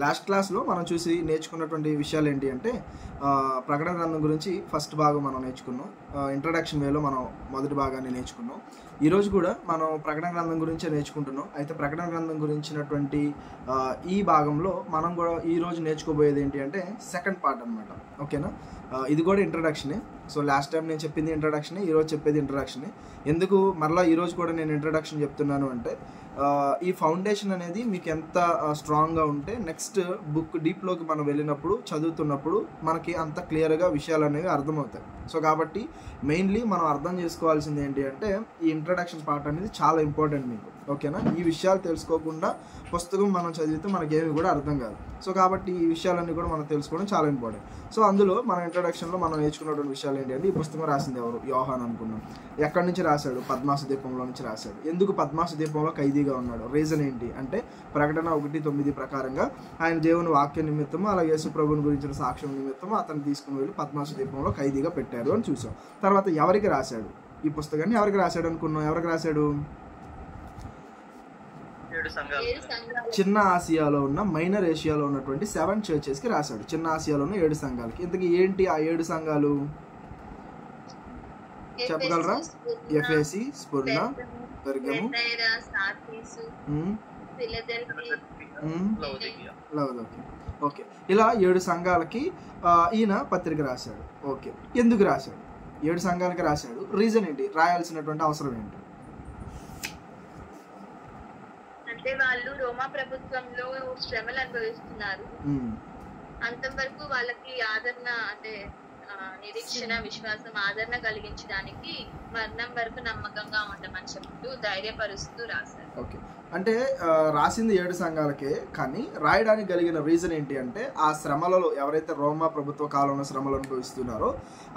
Last క్లాస్లో మనం చూసి నేర్చుకున్నటువంటి విషయాలు ఏంటి అంటే ప్రకటన గ్రంథం గురించి ఫస్ట్ భాగం మనం నేర్చుకున్నాం. ఇంట్రడక్షన్ వేలో మనం మొదటి భాగాన్ని నేర్చుకున్నాం. ఈరోజు కూడా మనం ప్రకటన గ్రంథం గురించే నేర్చుకుంటున్నాం. అయితే ప్రకటన గ్రంథం గురించినటువంటి ఈ భాగంలో మనం కూడా ఈరోజు నేర్చుకోబోయేది ఏంటి అంటే సెకండ్ పార్ట్ అనమాట. ఓకేనా? ఇది కూడా ఇంట్రడక్షనే. సో లాస్ట్ టైం నేను చెప్పింది ఇంట్రడక్షనే, ఈరోజు చెప్పేది ఇంట్రడక్షనే. ఎందుకు మరలా ఈరోజు కూడా నేను ఇంట్రడక్షన్ చెప్తున్నాను అంటే ఈ ఫౌండేషన్ అనేది మీకు ఎంత స్ట్రాంగ్గా ఉంటే నెక్స్ట్ బుక్ డీప్లోకి మనం వెళ్ళినప్పుడు చదువుతున్నప్పుడు మనకి అంత క్లియర్గా విషయాలు అనేవి అర్థమవుతాయి. సో కాబట్టి మెయిన్లీ మనం అర్థం చేసుకోవాల్సింది ఏంటి అంటే ఈ ఇంట్రడక్షన్ పార్ట్ అనేది చాలా ఇంపార్టెంట్ మీకు. ఓకేనా? ఈ విషయాలు తెలుసుకోకుండా పుస్తకం మనం చదివితే మనకేమి కూడా అర్థం కాదు. సో కాబట్టి ఈ విషయాలన్నీ కూడా మనం తెలుసుకోవడం చాలా ఇంపార్టెంట్. సో అందులో మన ఇంట్రడక్షన్లో మనం నేర్చుకున్నటువంటి విషయాలు ఏంటి అంటే ఈ పుస్తకం రాసింది ఎవరు? యోహాన్ అనుకున్నాం. ఎక్కడి నుంచి రాశాడు? పద్మాసు ద్వీపంలో నుంచి రాశాడు. ఎందుకు పద్మాసు ద్వీపంలో ఖైదీగా ఉన్నాడు? రీజన్ ఏంటి అంటే ప్రకటన 1:9 ప్రకారంగా ఆయన దేవుని వాక్య నిమిత్తము అలాగే యేసు ప్రభువుని గురించిన సాక్ష్యం నిమిత్తము అతను తీసుకుని వెళ్ళి పద్మాసు ద్వీపంలో ఖైదీగా పెట్టారు అని చూసాం. తర్వాత ఎవరికి రాశాడు ఈ పుస్తకాన్ని? ఎవరికి రాశాడు అనుకున్నాం? ఎవరికి రాశాడు? చిన్న ఆసియాలో ఉన్న మైనర్ ఏషియాలో ఉన్నటువంటి 7 చర్చెస్కి రాశాడు. చిన్న ఆసియాలో ఉన్న 7 సంఘాలకి. ఇంతకీ ఏంటి ఆ 7 సంఘాలు చెప్పగలరా? ఎఫెసీ, స్ముర్ణ, పెర్గము, లవోదికియా. ఓకే, ఇలా 7 సంఘాలకి ఈయన పత్రిక రాశాడు. ఓకే, ఎందుకు రాశాడు? 7 సంఘాలకి రాశాడు. రీజన్ ఏంటి? రాయాల్సినటువంటి అవసరం ఏంటి? అంటే వాళ్ళు రోమా ప్రభుత్వంలో శ్రమలు అనుభవిస్తున్నారు. అంతవరకు వాళ్ళకి ఆదరణ అంటే నిరీక్షణ, విశ్వాసం, ఆదరణ కలిగించడానికి మరణం వరకు నమ్మకంగా ఉండమని చెప్తూ ధైర్యపరుస్తూ రాశారు. ఓకే, అంటే రాసింది 7 సంఘాలకే, కానీ రాయడానికి కలిగిన రీజన్ ఏంటి అంటే ఆ శ్రమలలో ఎవరైతే రోమా ప్రభుత్వ కాలంలో శ్రమలు అనుభవిస్తున్నారో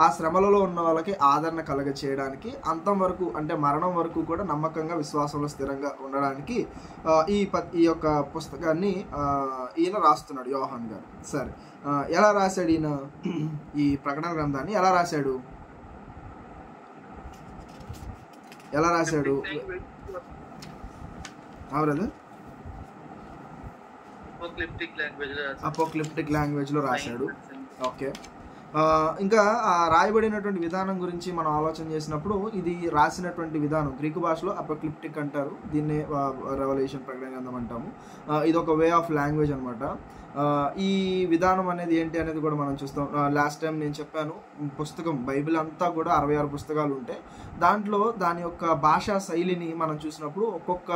ఆ శ్రమలలో ఉన్న వాళ్ళకి ఆదరణ కలగ చేయడానికి, అంతం వరకు అంటే మరణం వరకు కూడా నమ్మకంగా విశ్వాసంలో స్థిరంగా ఉండడానికి ఈ యొక్క పుస్తకాన్ని ఈయన రాస్తున్నాడు, యోహాన్ గారు. సరే, ఎలా రాశాడు ఈయన ఈ ప్రకటన గ్రంథాన్ని? ఎలా రాశాడు? అపోక్లిప్టిక్ లాంగ్వేజ్ లో రాశాడు. ఓకే, ఇంకా రాయబడినటువంటి విధానం గురించి మనం ఆలోచన చేసినప్పుడు ఇది రాసినటువంటి విధానం గ్రీకు భాషలో అపోక్లిప్టిక్ అంటారు. దీన్నే రెవల్యూషన్ ప్రకటన గ్రంథం అంటాము. ఇది ఒక వే ఆఫ్ లాంగ్వేజ్ అనమాట. ఈ విధానం అనేది ఏంటి అనేది కూడా మనం చూస్తాం. లాస్ట్ టైం నేను చెప్పాను, పుస్తకం బైబిల్ అంతా కూడా 66 పుస్తకాలు ఉంటాయి. దాంట్లో దాని యొక్క భాషా శైలిని మనం చూసినప్పుడు ఒక్కొక్క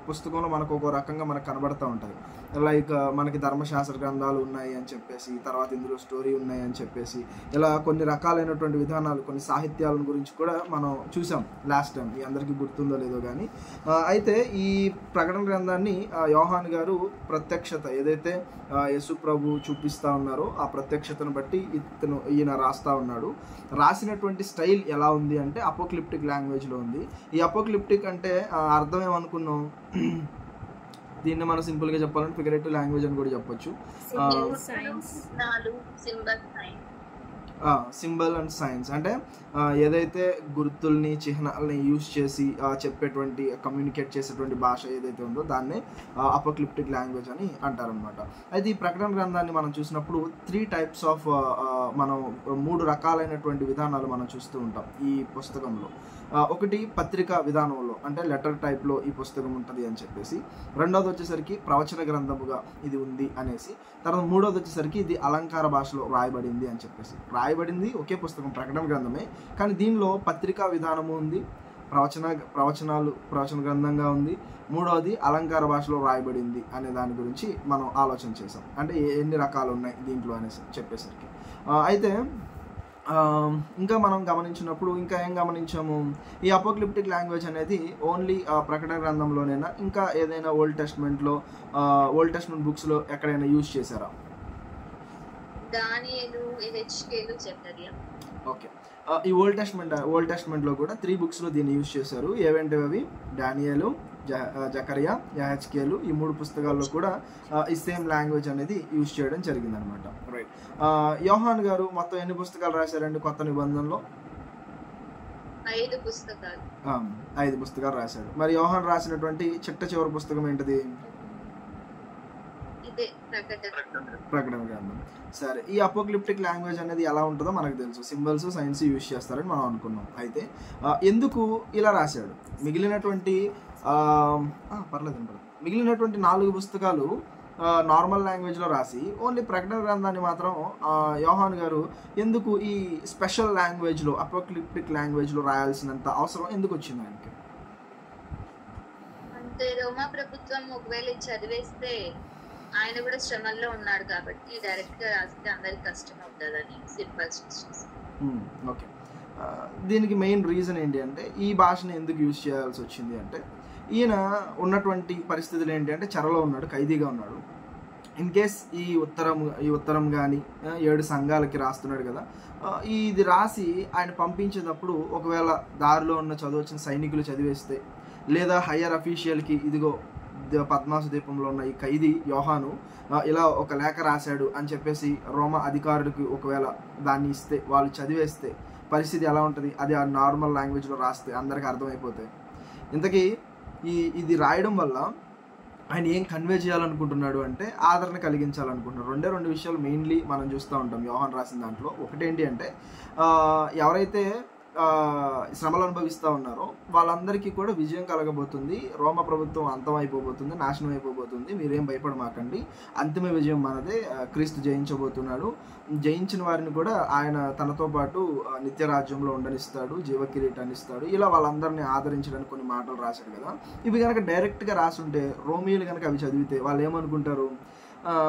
పుస్తకంలో మనకు ఒక్కో రకంగా మనకు కనబడుతూ ఉంటుంది. లైక్ మనకి ధర్మశాస్త్ర గ్రంథాలు ఉన్నాయి అని చెప్పేసి, తర్వాత ఇందులో స్టోరీ ఉన్నాయి అని చెప్పేసి, ఇలా కొన్ని రకాలైనటువంటి విధానాలు, కొన్ని సాహిత్యాల గురించి కూడా మనం చూసాం లాస్ట్ టైం. మీ అందరికీ గుర్తుందో లేదో కానీ. అయితే ఈ ప్రకటన గ్రంథాన్ని యోహాన్ గారు ప్రత్యక్షత ఏదైతే యేసు ప్రభు చూపిస్తూ ఉన్నారో ఆ ప్రత్యక్షతను బట్టి ఈయన రాస్తా ఉన్నాడు. రాసినటువంటి స్టైల్ ఎలా ఉంది అంటే అపోక్లిప్టిక్ లాంగ్వేజ్లో ఉంది. ఈ అపోక్లిప్టిక్ అంటే అర్థం ఏమనుకున్నాం? దీన్ని మనం సింపుల్గా చెప్పాలంటే ఫిగరేటివ్ లాంగ్వేజ్ అని కూడా చెప్పొచ్చు. సింబల్ అండ్ సైన్స్ అంటే ఏదైతే గుర్తుల్ని, చిహ్నాలని యూజ్ చేసి చెప్పేటువంటి, కమ్యూనికేట్ చేసేటువంటి భాష ఏదైతే ఉందో దాన్నే అపోక్లిప్టిక్ లాంగ్వేజ్ అని అంటారనమాట. అయితే ఈ ప్రకటన గ్రంథాన్ని మనం చూసినప్పుడు 3 టైప్స్ ఆఫ్ మనం 3 రకాలైనటువంటి విధానాలు మనం చూస్తూ ఉంటాం ఈ పుస్తకంలో. ఒకటి పత్రికా విధానంలో అంటే లెటర్ టైప్లో ఈ పుస్తకం ఉంటుంది అని చెప్పేసి, రెండోది వచ్చేసరికి ప్రవచన గ్రంథముగా ఇది ఉంది అనేసి, తర్వాత మూడోది వచ్చేసరికి ఇది అలంకార భాషలో రాయబడింది అని చెప్పేసి. రాయబడింది ఒకే పుస్తకం, ప్రకటన గ్రంథమే, కానీ దీనిలో పత్రికా విధానము ఉంది, ప్రవచన గ్రంథంగా ఉంది, మూడవది అలంకార భాషలో రాయబడింది అనే దాని గురించి మనం ఆలోచన చేసాం. అంటే ఎన్ని రకాలు ఉన్నాయి దీంట్లో అనేసి చెప్పేసరికి. అయితే ఇంకా మనం గమనించినప్పుడు ఇంకా ఏం గమనించాము? ఈ అపోక్లిప్టిక్ లాంగ్వేజ్ అనేది ఓన్లీ ప్రకటన గ్రంథంలోనైనా, ఇంకా ఏదైనా ఓల్డ్ టెస్ట్మెంట్ బుక్స్లో ఎక్కడైనా యూజ్ చేశారా? ఓకే, ఈ ఓల్డ్ టెస్ట్మెంట్లో కూడా 3 బుక్స్లో దీన్ని యూజ్ చేశారు. ఏవేంటి అవి? డానియేలు, జకరియా, యెహెజ్కేలు, ఈ 3 పుస్తకాల్లో కూడా ఈ సేమ్ లాంగ్వేజ్ అనేది యూజ్ చేయడం జరిగింది అనమాట. రైట్, యోహాన్ గారు మొత్తం ఎన్ని పుస్తకాలు రాశారండి కొత్త నిబంధనలో? 5 పుస్తకాలు. 5 పుస్తకాలు రాశాడు. మరి యోహాన్ రాసినటువంటి చిట్ట చివరి పుస్తకం ఏంటిది? ఇదే ప్రకటన. ప్రకటన గ్రంథం. సరే, ఈ అపోక్లిప్టిక్ లాంగ్వేజ్ అనేది ఎలా ఉంటుందో మనకు తెలుసు. సింబల్స్, సైన్స్ యూజ్ చేస్తారని మనం అనుకున్నాం. అయితే ఎందుకు ఇలా రాశాడు? మిగిలినటువంటి మిగిలినటువంటి 4 పుస్తకాలు నార్మల్ లాంగ్వేజ్లో రాసి ఓన్లీ ప్రకటన గ్రంథాన్ని మాత్రం యోహాను గారు ఎందుకు ఈ స్పెషల్ లాంగ్వేజ్లో, అపోక్లిప్టిక్ లాంగ్వేజ్లో రాయాల్సినంత అవసరం ఎందుకు వచ్చింది ఆయనకి? అంటే రోమా ప్రభుత్వం ఒకవేళ చదివేస్తే ఆయన కూడా శ్రమల్లో ఉన్నాడు కాబట్టి డైరెక్ట్ గా రాస్తే అందరికి కష్టం అవుతుందని సింబల్స్ ఓకే. దీనికి మెయిన్ రీజన్ ఏంటి అంటే, ఈ భాషను ఎందుకు యూజ్ చేయాల్సి వచ్చింది అంటే, ఈయన ఉన్నటువంటి పరిస్థితులు ఏంటి అంటే చెరలో ఉన్నాడు, ఖైదీగా ఉన్నాడు. ఇన్ కేస్ ఈ ఉత్తరం కానీ 7 సంఘాలకి రాస్తున్నాడు కదా, ఇది రాసి ఆయన పంపించేటప్పుడు ఒకవేళ దారిలో ఉన్న చదవచ్చిన సైనికులు చదివేస్తే, లేదా హయ్యర్ అఫీషియల్కి ఇదిగో పద్మాసు ద్వీపంలో ఉన్న ఈ ఖైదీ యోహాను ఇలా ఒక లేఖ రాశాడు అని చెప్పేసి రోమా అధికారులకు ఒకవేళ దాన్ని ఇస్తే, వాళ్ళు చదివేస్తే పరిస్థితి ఎలా ఉంటుంది? అది ఆ నార్మల్ లాంగ్వేజ్లో రాస్తే అందరికీ అర్థమైపోతాయి. ఇంతకీ ఇది రాయడం వల్ల ఆయన ఏం కన్వే చేయాలనుకుంటున్నాడు అంటే ఆదరణ కలిగించాలనుకుంటున్నాడు. 2 విషయాలు మెయిన్లీ మనం చూస్తూ ఉంటాం యోహాన్ రాసిన దాంట్లో. ఒకటేంటి అంటే ఎవరైతే శ్రమలు అనుభవిస్తూ ఉన్నారో వాళ్ళందరికీ కూడా విజయం కలగబోతుంది, రోమ ప్రభుత్వం అంతం అయిపోబోతుంది, నాశనం అయిపోబోతుంది, మీరేం భయపడమాకండి, అంతిమ విజయం మనదే, క్రీస్తు జయించబోతున్నాడు, జయించిన వారిని కూడా ఆయన తనతో పాటు నిత్య రాజ్యంలో ఉండనిస్తాడు, జీవ కిరీటాన్ని ఇస్తాడు. ఇలా వాళ్ళందరినీ ఆదరించడానికి కొన్ని మాటలు రాశాడు కదా. ఇవి కనుక డైరెక్ట్గా రాసుంటే రోమియోలు కనుక అవి చదివితే వాళ్ళు ఏమనుకుంటారు?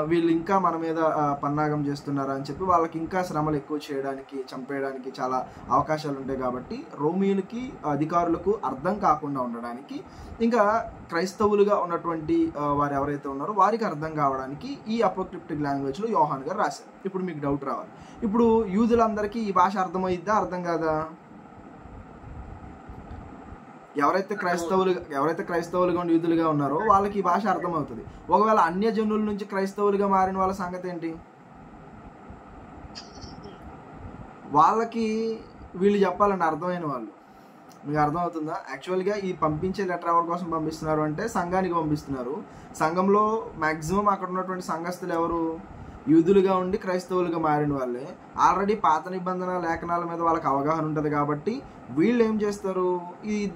వీళ్ళు ఇంకా మన మీద పన్నాగం చేస్తున్నారా అని చెప్పి వాళ్ళకి ఇంకా శ్రమలు ఎక్కువ చేయడానికి, చంపేయడానికి చాలా అవకాశాలు ఉంటాయి. కాబట్టి రోమియోలకి, అధికారులకు అర్థం కాకుండా ఉండడానికి, ఇంకా క్రైస్తవులుగా ఉన్నటువంటి వారు ఎవరైతే ఉన్నారో వారికి అర్థం కావడానికి ఈ అపోక్లిప్టిక్ లాంగ్వేజ్లో యోహాన్ గారు రాశారు. ఇప్పుడు మీకు డౌట్ రావాలి, ఇప్పుడు యూదులందరికీ ఈ భాష అర్థమైద్దా, అర్థం కాదా? ఎవరైతే క్రైస్తవులుగా ఉండి యూదులుగా ఉన్నారో వాళ్ళకి ఈ భాష అర్థమవుతుంది. ఒకవేళ అన్యజనుల నుంచి క్రైస్తవులుగా మారిన వాళ్ళ సంగతి ఏంటి? వాళ్ళకి వీళ్ళు చెప్పాలండి, అర్థమైన వాళ్ళు. మీకు అర్థమవుతుందా? యాక్చువల్గా ఈ పంపించే లెటర్ ఎవరి కోసం పంపిస్తున్నారు అంటే సంఘానికి పంపిస్తున్నారు. సంఘంలో మ్యాక్సిమం అక్కడ ఉన్నటువంటి సంఘస్థులు ఎవరు? యూదులుగా ఉండి క్రైస్తవులుగా మారిన వాళ్ళే. ఆల్రెడీ పాత నిబంధన లేఖనాల మీద వాళ్ళకి అవగాహన ఉంటుంది కాబట్టి వీళ్ళు ఏం చేస్తారు,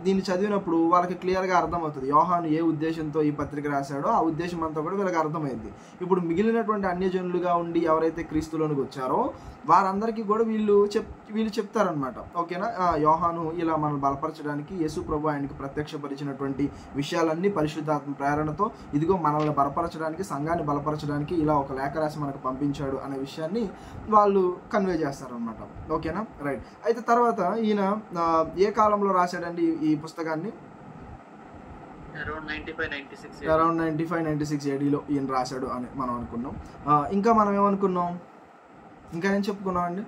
దీన్ని చదివినప్పుడు వాళ్ళకి క్లియర్గా అర్థమవుతుంది యోహాను ఏ ఉద్దేశంతో ఈ పత్రిక రాశాడో ఆ ఉద్దేశం అంతా కూడా వీళ్ళకి అర్థమైంది. ఇప్పుడు మిగిలినటువంటి అన్యజనులుగా ఉండి ఎవరైతే క్రీస్తులోనికి వచ్చారో వారందరికీ కూడా వీళ్ళు చెప్తారనమాట. ఓకేనా, యోహాను ఇలా మనం బలపరచడానికి యేసు ప్రభు ఆయనకి ప్రత్యక్షపరిచినటువంటి విషయాలన్నీ పరిశుద్ధాత్మ ప్రేరణతో ఇదిగో మనల్ని బలపరచడానికి, సంఘాన్ని బలపరచడానికి ఇలా ఒక లేఖ రాసి మనకు పంపించాడు అనే విషయాన్ని వాళ్ళు కన్వే చేస్తారనమాట. ఓకేనా, రైట్. అయితే తర్వాత ఈయన ఏ కాలంలో రాశాడండి ఈ పుస్తకాన్ని? అరౌండ్ 95-96 ADలో ఈయన రాశాడు అని మనం అనుకున్నాం. ఇంకా మనం ఏమనుకున్నాం, ఇంకా ఏం చెప్పుకున్నాం అండి?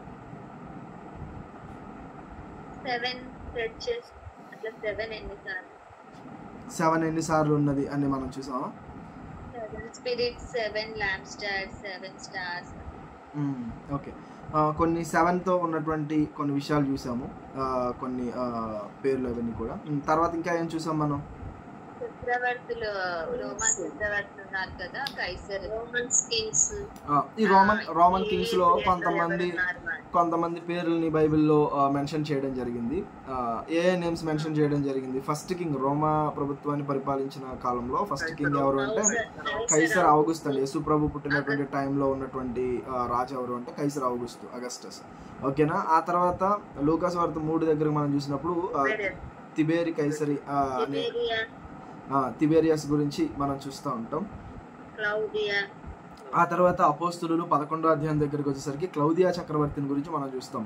7 ఎన్నిసార్లు ఉన్నది అని మనం చూసామా? 7 spirits, 7 lampstands, 7 stars. ఓకే, కొన్ని 7తో ఉన్నటువంటి కొన్ని విషయాలు చూసాము, కొన్ని పేర్లు అవన్నీ కూడా. తర్వాత ఇంకా ఏం చూసాం మనం? చక్రవర్తులు, రోమన్ చక్రవర్తులు ఉన్నారు కదా, కైసర్, రోమన్స్ కింగ్స్. ఈ రోమన్ కింగ్స్ లో కొంతమంది పేర్లని బైబిల్లో మెన్షన్ చేయడం జరిగింది. ఏ నేమ్స్ మెన్షన్ చేయడం జరిగింది? ఫస్ట్ కింగ్, రోమా ప్రభుత్వాన్ని పరిపాలించిన కాలంలో ఫస్ట్ కింగ్ ఎవరు అంటే కైసర్ ఔగుస్తు అండి. యేసు ప్రభు పుట్టినటువంటి టైంలో ఉన్నటువంటి రాజు ఎవరు అంటే కైసర్ అగస్టస్. ఓకేనా. ఆ తర్వాత లూకాసు వార్త 3 దగ్గర మనం చూసినప్పుడు తిబేరి కైసరి అనే తిబేరియస్ గురించి మనం చూస్తూ ఉంటాం. ఆ తర్వాత అపోస్తులు 11వ అధ్యాయం దగ్గరికి వచ్చేసరికి క్లౌదియా చక్రవర్తిని గురించి మనం చూస్తాం.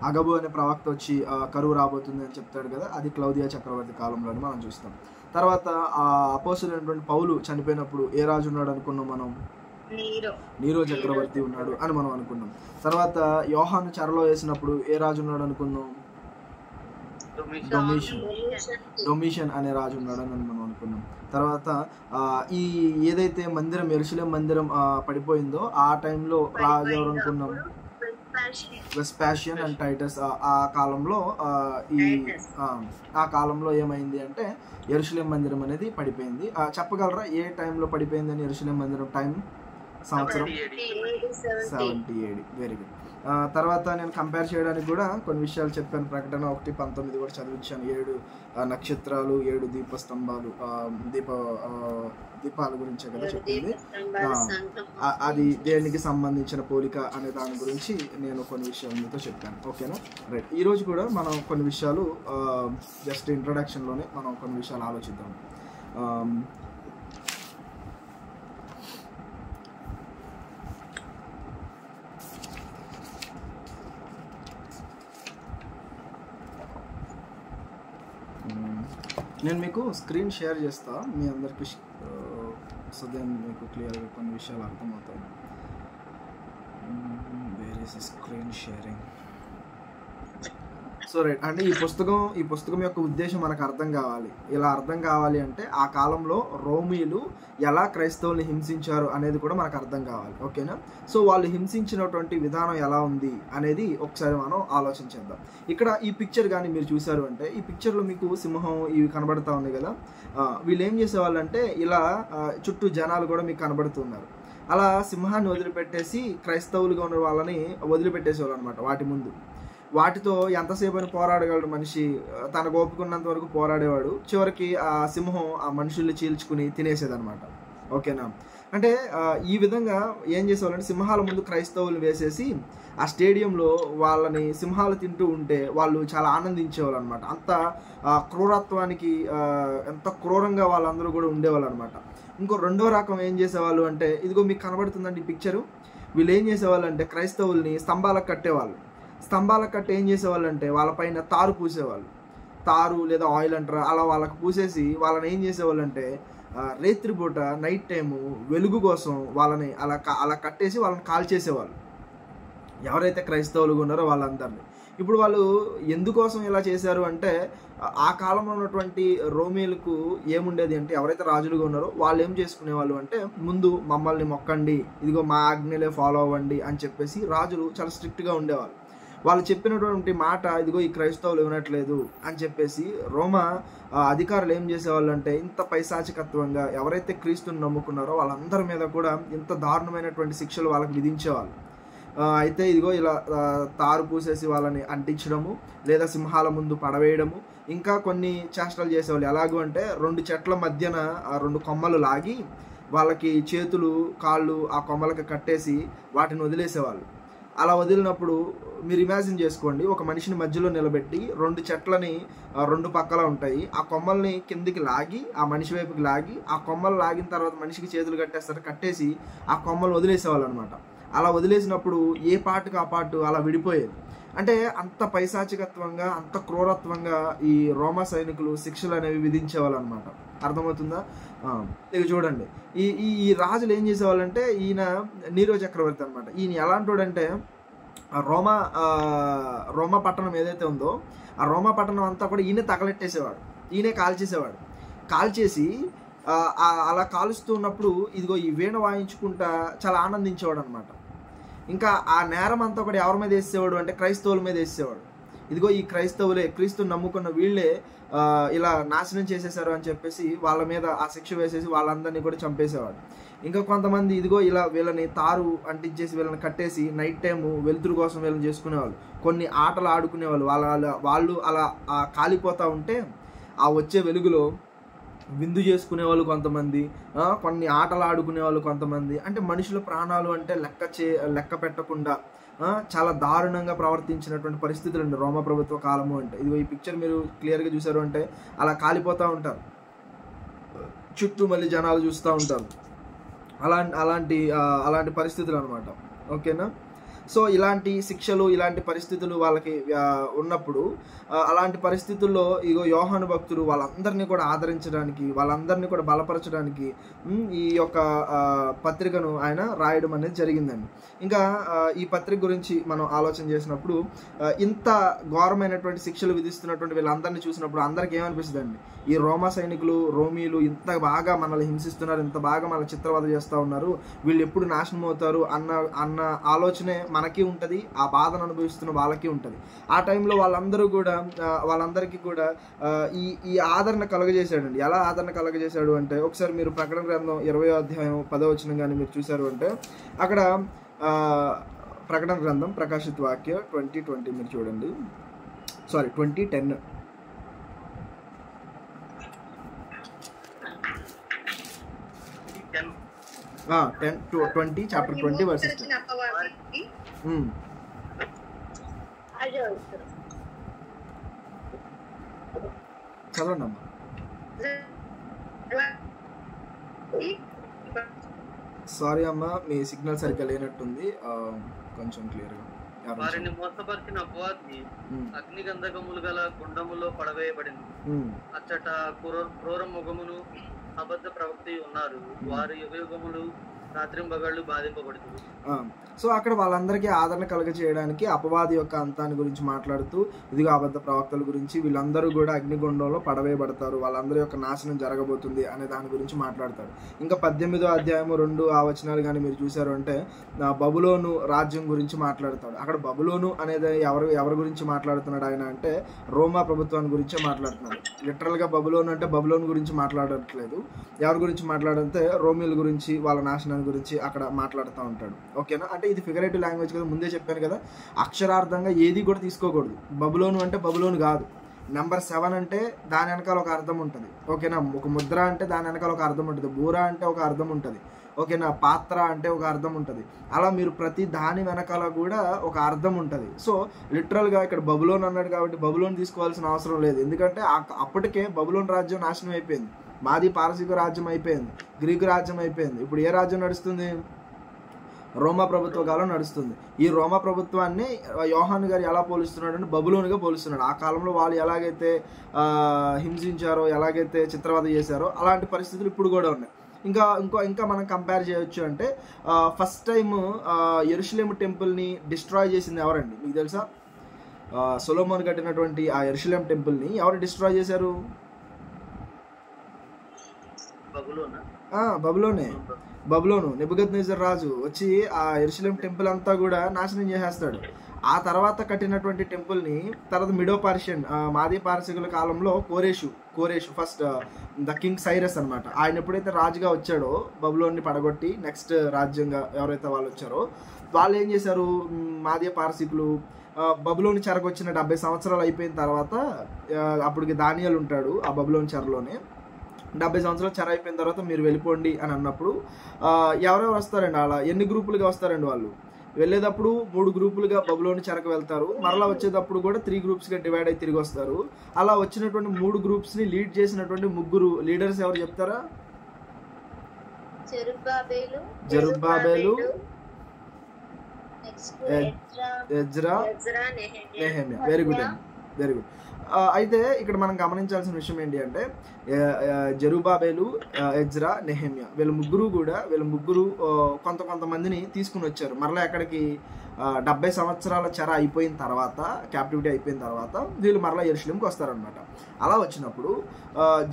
అగబు అనే ప్రవక్త వచ్చి కరువు రాబోతుంది అని చెప్తాడు కదా, అది క్లౌదియా చక్రవర్తి కాలంలోని మనం చూస్తాం. తర్వాత ఆ అపోస్తులైనటువంటి పౌలు చనిపోయినప్పుడు ఏ రాజు ఉన్నాడు అనుకున్నాం మనం? నీరో చక్రవర్తి ఉన్నాడు అని మనం అనుకున్నాం. తర్వాత యోహాను చెరలో వేసినప్పుడు ఏ రాజు ఉన్నాడు అనుకున్నాం? డొమిషన్ అనే రాజు ఉన్నాడని మనం అనుకున్నాం. తర్వాత ఈ ఏదైతే మందిరం, యెరూషలేము మందిరం పడిపోయిందో ఆ టైంలో రాజు ఎవరు అనుకున్నాం? వెస్పాషియన్ అండ్ టైటస్ ఆ కాలంలో ఆ కాలంలో ఏమైంది అంటే యెరూషలేం మందిరం అనేది పడిపోయింది. చెప్పగలరా ఏ టైంలో పడిపోయింది అని యెరూషలేం మందిరం టైం సంవత్సరం? 70 AD. Very good. తర్వాత నేను కంపేర్ చేయడానికి కూడా కొన్ని విషయాలు చెప్పాను. ప్రకటన 1:19 కూడా చదివించాను. 7 నక్షత్రాలు, 7 దీపస్తంభాలు, దీపాల గురించే కదా చెప్పింది. అది దేనికి సంబంధించిన పోలిక అనే దాని గురించి నేను కొన్ని విషయాలు మీతో చెప్పాను. ఓకేనా? రైట్. ఈరోజు కూడా మనం కొన్ని విషయాలు జస్ట్ ఇంట్రడక్షన్లోనే మనం కొన్ని విషయాలు ఆలోచిద్దాం. నేను మీకు స్క్రీన్ షేర్ చేస్తా మీ అందరికి, సో దెన్ మీకు క్లియర్గా కొన్ని విషయాలు అర్థమవుతాయి. Where is screen sharing? So right. అంటే ఈ పుస్తకం యొక్క ఉద్దేశం మనకు అర్థం కావాలి. ఇలా అర్థం కావాలి అంటే ఆ కాలంలో రోమీలు ఎలా క్రైస్తవుల్ని హింసించారు అనేది కూడా మనకు అర్థం కావాలి. ఓకేనా? సో వాళ్ళు హింసించినటువంటి విధానం ఎలా ఉంది అనేది ఒకసారి మనం ఆలోచించేద్దాం. ఇక్కడ ఈ పిక్చర్ కానీ మీరు చూసారు అంటే ఈ పిక్చర్లో మీకు సింహం ఇవి కనబడతా ఉంది కదా. వీళ్ళు ఏం చేసేవాళ్ళు అంటే ఇలా చుట్టూ జనాలు కూడా మీకు కనబడుతున్నారు. అలా సింహాన్ని వదిలిపెట్టేసి క్రైస్తవులుగా ఉన్న వాళ్ళని వదిలిపెట్టేసేవాళ్ళు అనమాట. వాటి ముందు వాటితో ఎంతసేపు అని పోరాడగలడు మనిషి? తనకు ఓపుకున్నంత వరకు పోరాడేవాడు. చివరికి ఆ సింహం ఆ మనుషుల్ని చీల్చుకుని తినేసేదనమాట. ఓకేనా? అంటే ఈ విధంగా ఏం చేసేవాళ్ళంటే సింహాల ముందు క్రైస్తవులు వేసేసి ఆ స్టేడియంలో వాళ్ళని సింహాలు తింటూ ఉంటే వాళ్ళు చాలా ఆనందించేవాళ్ళు అనమాట. అంత క్రూరత్వానికి ఎంత క్రూరంగా వాళ్ళందరూ కూడా ఉండేవాళ్ళు అనమాట. ఇంకో రెండో రకం ఏం చేసేవాళ్ళు అంటే ఇదిగో మీకు కనబడుతుందండి ఈ పిక్చరు. వీళ్ళు ఏం చేసేవాళ్ళు అంటే క్రైస్తవుల్ని స్తంభాలకు కట్టేవాళ్ళు. స్తంభాలకు కట్టి ఏం చేసేవాళ్ళు అంటే వాళ్ళపైన తారు పూసేవాళ్ళు. తారు లేదా ఆయిల్ అంటారు, అలా వాళ్ళకి పూసేసి వాళ్ళని ఏం చేసేవాళ్ళు అంటే రేత్రిపూట నైట్ టైము వెలుగు కోసం వాళ్ళని అలా కట్టేసి వాళ్ళని కాల్చేసేవాళ్ళు, ఎవరైతే క్రైస్తవులుగా ఉన్నారో వాళ్ళందరినీ. ఇప్పుడు వాళ్ళు ఎందుకోసం ఇలా చేశారు అంటే ఆ కాలంలో ఉన్నటువంటి రోమీలకు ఏముండేది అంటే ఎవరైతే రాజులుగా ఉన్నారో వాళ్ళు ఏం చేసుకునేవాళ్ళు అంటే ముందు మమ్మల్ని మొక్కండి, ఇదిగో మా ఆజ్ఞలే ఫాలో అవ్వండి అని చెప్పేసి రాజులు చాలా స్ట్రిక్ట్గా ఉండేవాళ్ళు. వాళ్ళు చెప్పినటువంటి మాట ఇదిగో ఈ క్రైస్తవులు వినట్లేదు అని చెప్పేసి రోమా అధికారులు ఏం చేసేవాళ్ళు అంటే ఇంత పైశాచికత్వంగా ఎవరైతే క్రీస్తుని నమ్ముకున్నారో వాళ్ళందరి మీద కూడా ఇంత దారుణమైనటువంటి శిక్షలు వాళ్ళకి విధించేవాళ్ళు. అయితే ఇదిగో ఇలా తారు పూసేసి వాళ్ళని అంటించడము లేదా సింహాల ముందు పడవేయడము, ఇంకా కొన్ని చేష్టలు చేసేవాళ్ళు. ఎలాగూ అంటే 2 చెట్ల మధ్యన 2 కొమ్మలు లాగి వాళ్ళకి చేతులు కాళ్ళు ఆ కొమ్మలకి కట్టేసి వాటిని వదిలేసేవాళ్ళు. అలా వదిలినప్పుడు మీరు ఇమాజిన్ చేసుకోండి, ఒక మనిషిని మధ్యలో నిలబెట్టి 2 చెట్లని 2 పక్కల ఉంటాయి, ఆ కొమ్మల్ని కిందికి లాగి ఆ మనిషి వైపుకి లాగి ఆ కొమ్మలు లాగిన తర్వాత మనిషికి చేతులు కట్టేసి ఆ కొమ్మలు వదిలేసేవాళ్ళు అనమాట. అలా వదిలేసినప్పుడు ఏ పాటుకు ఆ పాటు అలా విడిపోయేది. అంటే అంత పైశాచికత్వంగా అంత క్రూరత్వంగా ఈ రోమా సైనికులు శిక్షలు అనేవి విధించేవాళ్ళు అనమాట. అర్థమవుతుందా? ఇక చూడండి, ఈ రాజులు ఏం చేసేవాళ్ళంటే ఈయన నీరో చక్రవర్తి అనమాట. ఈయన ఎలాంటోడంటే రోమా పట్టణం ఏదైతే ఉందో ఆ రోమా పట్టణం అంతా కూడా ఈయనే తగలెట్టేసేవాడు, ఈయనే కాల్చేసేవాడు. కాల్చేసి అలా కాలుస్తూ ఉన్నప్పుడు ఇదిగో ఈ వీణ వాయించుకుంటా చాలా ఆనందించేవాడు అనమాట. ఇంకా ఆ నేరం అంతా కూడా ఎవరి మీద వేసేవాడు అంటే క్రైస్తవుల మీద వేసేవాడు. ఇదిగో ఈ క్రైస్తవులే క్రీస్తుని నమ్ముకున్న వీళ్ళే ఇలా నాశనం చేసేసారు అని చెప్పేసి వాళ్ళ మీద ఆ శిక్ష వేసేసి వాళ్ళందరినీ కూడా చంపేసేవాడు. ఇంకా కొంతమంది ఇదిగో ఇలా వీళ్ళని తారు అంటించేసి వీళ్ళని కట్టేసి నైట్ టైము వెలుతురు కోసం వీళ్ళని చేసుకునేవాళ్ళు. కొన్ని ఆటలు ఆడుకునేవాళ్ళు. వాళ్ళు అలా కాలిపోతూ ఉంటే ఆ వచ్చే వెలుగులో విందు చేసుకునేవాళ్ళు కొంతమంది, కొన్ని ఆటలు ఆడుకునేవాళ్ళు కొంతమంది. అంటే మనుషుల ప్రాణాలు అంటే లెక్క పెట్టకుండా చాలా దారుణంగా ప్రవర్తించినటువంటి పరిస్థితులు అండి రోమా ప్రభుత్వ కాలము అంటే. ఇదిగో ఈ పిక్చర్ మీరు క్లియర్గా చూసారు అంటే అలా కాలిపోతూ ఉంటారు, చుట్టూ మళ్ళీ జనాలు చూస్తూ ఉంటారు. అలాంటి పరిస్థితులు అనమాట. ఓకేనా? సో ఇలాంటి శిక్షలు ఇలాంటి పరిస్థితులు వాళ్ళకి ఉన్నప్పుడు అలాంటి పరిస్థితుల్లో ఇగో యోహాను భక్తుడు వాళ్ళందరినీ కూడా ఆదరించడానికి వాళ్ళందరినీ కూడా బలపరచడానికి ఈ యొక్క పత్రికను ఆయన రాయడం అనేది జరిగిందండి. ఇంకా ఈ పత్రిక గురించి మనం ఆలోచన చేసినప్పుడు ఇంత ఘోరమైనటువంటి శిక్షలు విధిస్తున్నటువంటి వీళ్ళందరినీ చూసినప్పుడు అందరికీ ఏమనిపిస్తుంది అండి, ఈ రోమా సైనికులు రోమీలు ఇంత బాగా మనల్ని హింసిస్తున్నారు, ఇంత బాగా మన చిత్రవద చేస్తూ ఉన్నారు, వీళ్ళు ఎప్పుడు నాశనం అవుతారు అన్న ఆలోచనే మనకి ఉంటుంది, ఆ బాధను అనుభవిస్తున్న వాళ్ళకి ఉంటుంది. ఆ టైంలో వాళ్ళందరికీ కూడా ఈ ఆదరణ కలుగజేశాడండి. ఎలా ఆదరణ కలుగజేశాడు అంటే, ఒకసారి మీరు ప్రకటన గ్రంథం 20వ అధ్యాయం 10వ వచనం కానీ మీరు చూశారు అంటే, అక్కడ ప్రకటన గ్రంథం ప్రకాశిత వాక్య 20:20 మీరు చూడండి, సారీ 20:10. 20 chapter 20 versus 10. చదవండి అమ్మా. సారీ అమ్మా, మీ సిగ్నల్ సరిగ్గా లేనట్టుంది, కొంచెం క్లియర్గా. వారిని మోసపరిచిన అపవాది అగ్ని గంధకములు గల గుండములో పడవేయబడింది. అచ్చట క్రూర ముఖమును అబద్ధ ప్రవక్తి ఉన్నారు. వారు యుగయుగములు రాత్రింబగళ్ళు బాధింపబడుతుంది. సో అక్కడ వాళ్ళందరికీ ఆదరణ కలుగ చేయడానికి అపవాది యొక్క అంతాన్ని గురించి మాట్లాడుతూ, ఇదిగో అబద్ధ ప్రవక్తల గురించి, వీళ్ళందరూ కూడా అగ్నిగుండంలో పడవేయబడతారు, వాళ్ళందరి యొక్క నాశనం జరగబోతుంది అనే దాని గురించి మాట్లాడతాడు. ఇంకా 18వ అధ్యాయము 2 ఆ వచనాలు కానీ మీరు చూసారు అంటే, బబులోను రాజ్యం గురించి మాట్లాడతాడు. అక్కడ బబులోను అనేది ఎవరి గురించి మాట్లాడుతున్నాడు ఆయన అంటే, రోమా ప్రభుత్వాన్ని గురించే మాట్లాడుతున్నాడు. లిటరల్గా బబులోను అంటే బబులోను గురించి మాట్లాడట్లేదు. ఎవరి గురించి మాట్లాడంటే రోమిల గురించి, వాళ్ళ నాశనాన్ని గురించి అక్కడ మాట్లాడుతూ ఉంటాడు. ఓకేనా? అంటే ఇది ఫిగరేటివ్ లాంగ్వేజ్ కదా, ముందే చెప్పాను కదా, అక్షరార్థంగా ఏది కూడా తీసుకోకూడదు. బబులోను అంటే బబులోను కాదు. నెంబర్ 7 అంటే దాని వెనకాల ఒక అర్థం ఉంటుంది. ఓకేనా? ఒక ముద్ర అంటే దాని వెనకాల ఒక అర్థం ఉంటుంది. బూర అంటే ఒక అర్థం ఉంటుంది. ఓకేనా? పాత్ర అంటే ఒక అర్థం ఉంటుంది. అలా మీరు ప్రతి దాని వెనకాల కూడా ఒక అర్థం ఉంటుంది. సో లిటరల్గా ఇక్కడ బబులోన్ అన్నాడు కాబట్టి బబులోన్ తీసుకోవాల్సిన అవసరం లేదు. ఎందుకంటే అప్పటికే బబులోన్ రాజ్యం నాశనం అయిపోయింది. మాది పారసీక రాజ్యం అయిపోయింది, గ్రీకు రాజ్యం అయిపోయింది. ఇప్పుడు ఏ రాజ్యం నడుస్తుంది? రోమా ప్రభుత్వ కాలం నడుస్తుంది. ఈ రోమా ప్రభుత్వాన్ని యోహాను గారు ఎలా పోలుస్తున్నాడు అంటే బబులోనుగా పోలుస్తున్నాడు. ఆ కాలంలో వాళ్ళు ఎలాగైతే హింసించారో, ఎలాగైతే చిత్రవద చేశారో అలాంటి పరిస్థితులు ఇప్పుడు కూడా ఉన్నాయి. ఇంకా మనం కంపేర్ చేయొచ్చు అంటే, ఫస్ట్ టైం యెరూషలేము టెంపుల్ని డిస్ట్రాయ్ చేసింది ఎవరండి మీకు తెలుసా? సొలొమోన్ కట్టినటువంటి ఆ యెరూషలేము టెంపుల్ని ఎవరు డిస్ట్రాయ్ చేశారు? బబులోను. నెబుకద్నెజర్ రాజు వచ్చి ఆ యెరూషలేము టెంపుల్ అంతా కూడా నాశనం చేసేస్తాడు. ఆ తర్వాత కట్టినటువంటి టెంపుల్ని తర్వాత మిడో పార్షియన్, మాది పారసీకుల కాలంలో కోరేషు ఫస్ట్ ద కింగ్ సైరస్ అనమాట. ఆయన ఎప్పుడైతే రాజుగా వచ్చాడో బబులోన్ని పడగొట్టి నెక్స్ట్ రాజ్యంగా ఎవరైతే వాళ్ళు వచ్చారో వాళ్ళు ఏం చేశారు? మాది పారసీకులు బబులోని చెరకు వచ్చిన 70 సంవత్సరాలు అయిపోయిన తర్వాత, అప్పటికి దానియేలు ఉంటాడు ఆ బబులోని చెరలోనే, 70 సంవత్సరాలు చెర అయిపోయిన తర్వాత మీరు వెళ్ళిపోండి అని అన్నప్పుడు ఎవరెవరు వస్తారండి? అలా ఎన్ని గ్రూపులుగా వస్తారండి వాళ్ళు? వెళ్ళేటప్పుడు 3 గ్రూపులుగా బబులోని చెరకు వెళ్తారు. మరలా వచ్చేటప్పుడు కూడా 3 గ్రూప్స్గా డివైడ్ అయి తిరిగి వస్తారు. అలా వచ్చినటువంటి 3 గ్రూప్స్ని లీడ్ చేసినటువంటి 3 లీడర్స్ ఎవరు చెప్తారా? జెరుబ్బాబెలు, ఎజ్రా, నెహెమ్యా. వెరీ గుడ్ అండి, వెరీ గుడ్. అయితే ఇక్కడ మనం గమనించాల్సిన విషయం ఏంటి అంటే, జెరుబ్బాబెలు, ఎజ్రా, నెహెమ్యా వీళ్ళ ముగ్గురు కొంతమందిని తీసుకుని వచ్చారు. మరలా ఎక్కడికి? 70 సంవత్సరాల చెర అయిపోయిన తర్వాత, క్యాప్టివిటీ అయిపోయిన తర్వాత వీళ్ళు మరలా యెరూషలేంకి వస్తారనమాట. అలా వచ్చినప్పుడు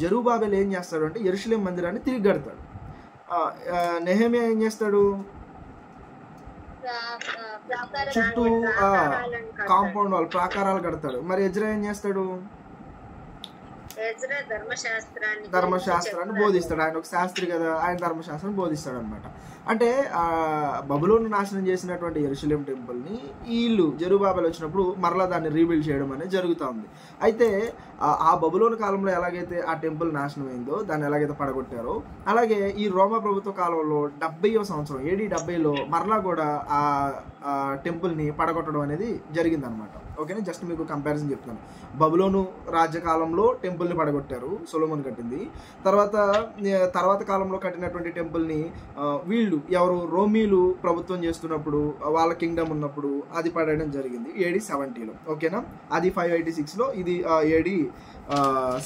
జెరుబ్బాబెలు ఏం చేస్తాడు అంటే యెరూషలేం మందిరాన్ని తిరిగి కడతాడు. నెహెమ్యా ఏం చేస్తాడు? చుట్టూ కాంపౌండ్ వాళ్ళు ప్రాకారాలు కడతాడు. మరి ఎజ్రా ఏం చేస్తాడు? ధర్మశాస్త్రాన్ని బోధిస్తాడు. ఆయన ఒక శాస్త్రి కదా, ఆయన ధర్మశాస్త్రాన్ని బోధిస్తాడు అనమాట. అంటే బబులోను నాశనం చేసినటువంటి యెరూషలేం టెంపుల్ని వీళ్ళు జెరుబ్బాబెలు వచ్చినప్పుడు మరలా దాన్ని రీబిల్డ్ చేయడం అనేది జరుగుతూ ఉంది. అయితే ఆ బబులోను కాలంలో ఎలాగైతే ఆ టెంపుల్ నాశనం అయిందో, దాన్ని ఎలాగైతే పడగొట్టారో, అలాగే ఈ రోమా ప్రభుత్వ కాలంలో 70వ సంవత్సరం AD 70లో మరలా కూడా ఆ టెంపుల్ని పడగొట్టడం అనేది జరిగిందనమాట. ఓకేనా? జస్ట్ మీకు కంపారిజన్ చెప్తాను. బబులోను రాజ్యకాలంలో టెంపుల్ని పడగొట్టారు, సొలొమోన్ కట్టింది. తర్వాత కాలంలో కట్టినటువంటి టెంపుల్ని వీళ్ళు ఎవరు? రోమీలు ప్రభుత్వం చేస్తున్నప్పుడు, వాళ్ళ కింగ్డమ్ ఉన్నప్పుడు అది పడడం జరిగింది AD 70లో. ఓకేనా? అది 586లో, ఇది AD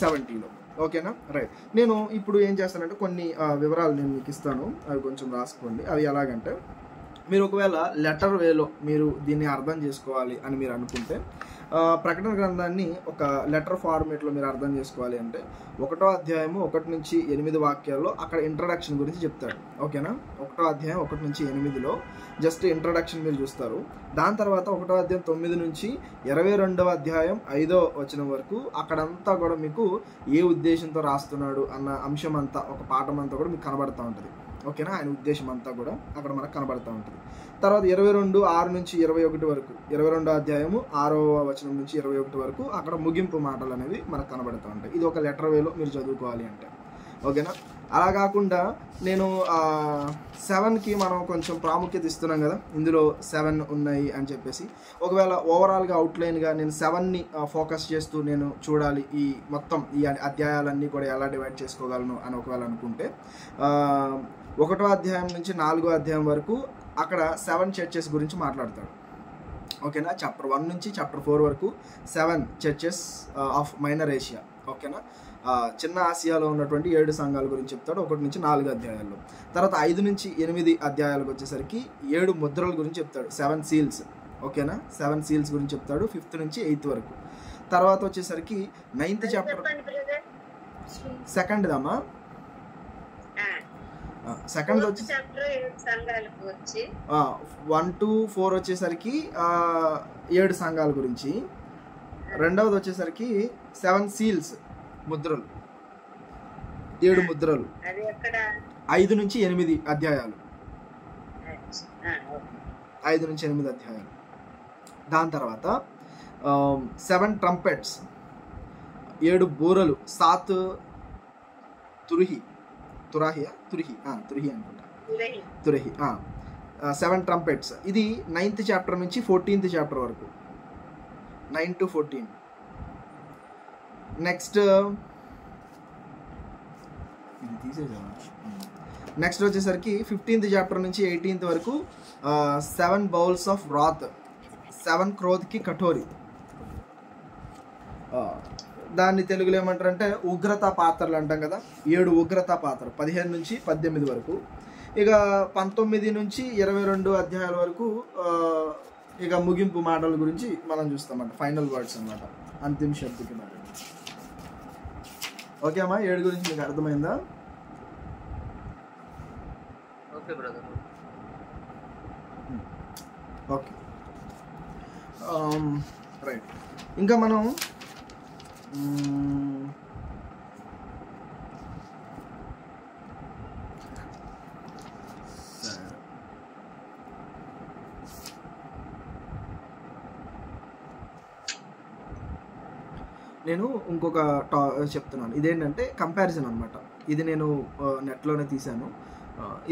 70లో. ఓకేనా? రైట్. నేను ఇప్పుడు ఏం చేస్తానంటే కొన్ని వివరాలు నేను మీకు ఇస్తాను, అవి కొంచెం రాసుకోండి. అవి ఎలాగంటే, మీరు ఒకవేళ లెటర్ వేలో మీరు దీన్ని అర్థం చేసుకోవాలి అని మీరు అనుకుంటే, ప్రకటన గ్రంథాన్ని ఒక లెటర్ ఫార్మేట్లో మీరు అర్థం చేసుకోవాలి అంటే 1వ అధ్యాయము 1 నుంచి 8 వాక్యాల్లో అక్కడ ఇంట్రడక్షన్ గురించి చెప్తాడు. ఓకేనా? 1వ అధ్యాయం 1 నుంచి 8లో జస్ట్ ఇంట్రడక్షన్ మీరు చూస్తారు. దాని తర్వాత 1వ అధ్యాయం 9 నుంచి 22వ అధ్యాయం 5వ వచనం వరకు అక్కడంతా కూడా మీకు ఏ ఉద్దేశంతో రాస్తున్నాడు అన్న అంశం అంతా, ఒక పాఠం అంతా కూడా మీకు కనబడుతూ ఉంటుంది. ఓకేనా? ఆయన ఉద్దేశం అంతా కూడా అక్కడ మనకు కనబడుతూ ఉంటుంది. తర్వాత 22:6 నుంచి 21 వరకు, 22వ అధ్యాయము 6వ వచనం నుంచి 21 వరకు అక్కడ ముగింపు మాటలు అనేవి మనకు కనబడుతూ ఉంటాయి. ఇది ఒక లెటర్ వేలో మీరు చదువుకోవాలి అంటే. ఓకేనా? అలా కాకుండా నేను 7కి మనం కొంచెం ప్రాముఖ్యత ఇస్తున్నాం కదా, ఇందులో 7 ఉన్నాయి అని చెప్పేసి. ఒకవేళ ఓవరాల్గా అవుట్లైన్గా నేను 7ని ఫోకస్ చేస్తూ నేను చూడాలి, ఈ మొత్తం ఈ అధ్యాయాలన్నీ కూడా ఎలా డివైడ్ చేసుకోగలను అని ఒకవేళ అనుకుంటే 1వ అధ్యాయం నుంచి 4వ అధ్యాయం వరకు అక్కడ 7 చర్చెస్ గురించి మాట్లాడతాడు. ఓకేనా? చాప్టర్ 1 నుంచి చాప్టర్ 4 వరకు 7 చర్చెస్ ఆఫ్ మైనర్ ఏషియా. ఓకేనా? చిన్న ఆసియాలో ఉన్నటువంటి 7 సంఘాల గురించి చెప్తాడు 1 నుంచి 4 అధ్యాయాల్లో. తర్వాత 5 నుంచి 8 అధ్యాయాలకు వచ్చేసరికి 7 ముద్రల గురించి చెప్తాడు, 7 సీల్స్. ఓకేనా? 7 సీల్స్ గురించి చెప్తాడు 5th నుంచి 8th వరకు. తర్వాత వచ్చేసరికి 9th చాప్టర్, సెకండ్దమ్మా, సెకండ్ వచ్చి 1 to 4 వచ్చేసరికి 7 సంఘాల గురించి. రెండవది వచ్చేసరికి 7 సీల్స్, ముద్రలు, 7 ముద్రలు, 5 నుంచి 8 అధ్యాయాలు, 5 నుంచి 8 అధ్యాయాలు. దాని తర్వాత 7 ట్రంపెట్స్, 7 బూరలు, 7 తురిహి అనుకుంటా, తురిహి 7 ట్రంపెట్స్. ఇది 9th చాప్టర్ నుంచి 14th చాప్టర్ వరకు, 9 to 14. నెక్స్ట్ వచ్చేసరికి 15th చాప్టర్ నుంచి 18th వరకు 7 బౌల్స్ ఆఫ్ రాత్, 7 క్రోధ్కి కఠోరి. దాన్ని తెలుగులో ఏమంటారంటే ఉగ్రత పాత్రలు అంటాం కదా, 7 ఉగ్రత పాత్రలు 15 నుంచి 18 వరకు. ఇక 19 నుంచి 22 అధ్యాయాల వరకు ఇక ముగింపు మాటల గురించి మనం చూస్తామంట, ఫైనల్ వర్డ్స్ అన్నమాట, అంతిమ శబ్దకి మాట. ఓకే అమ్మా, 7 గురించి మీకు అర్థమైందా? Okay brother. Okay right. ఇంకా మనం నేను ఇంకొక చెప్తున్నాను. ఇదేంటంటే కంపారిజన్ అనమాట. ఇది నేను నెట్లోనే తీశాను.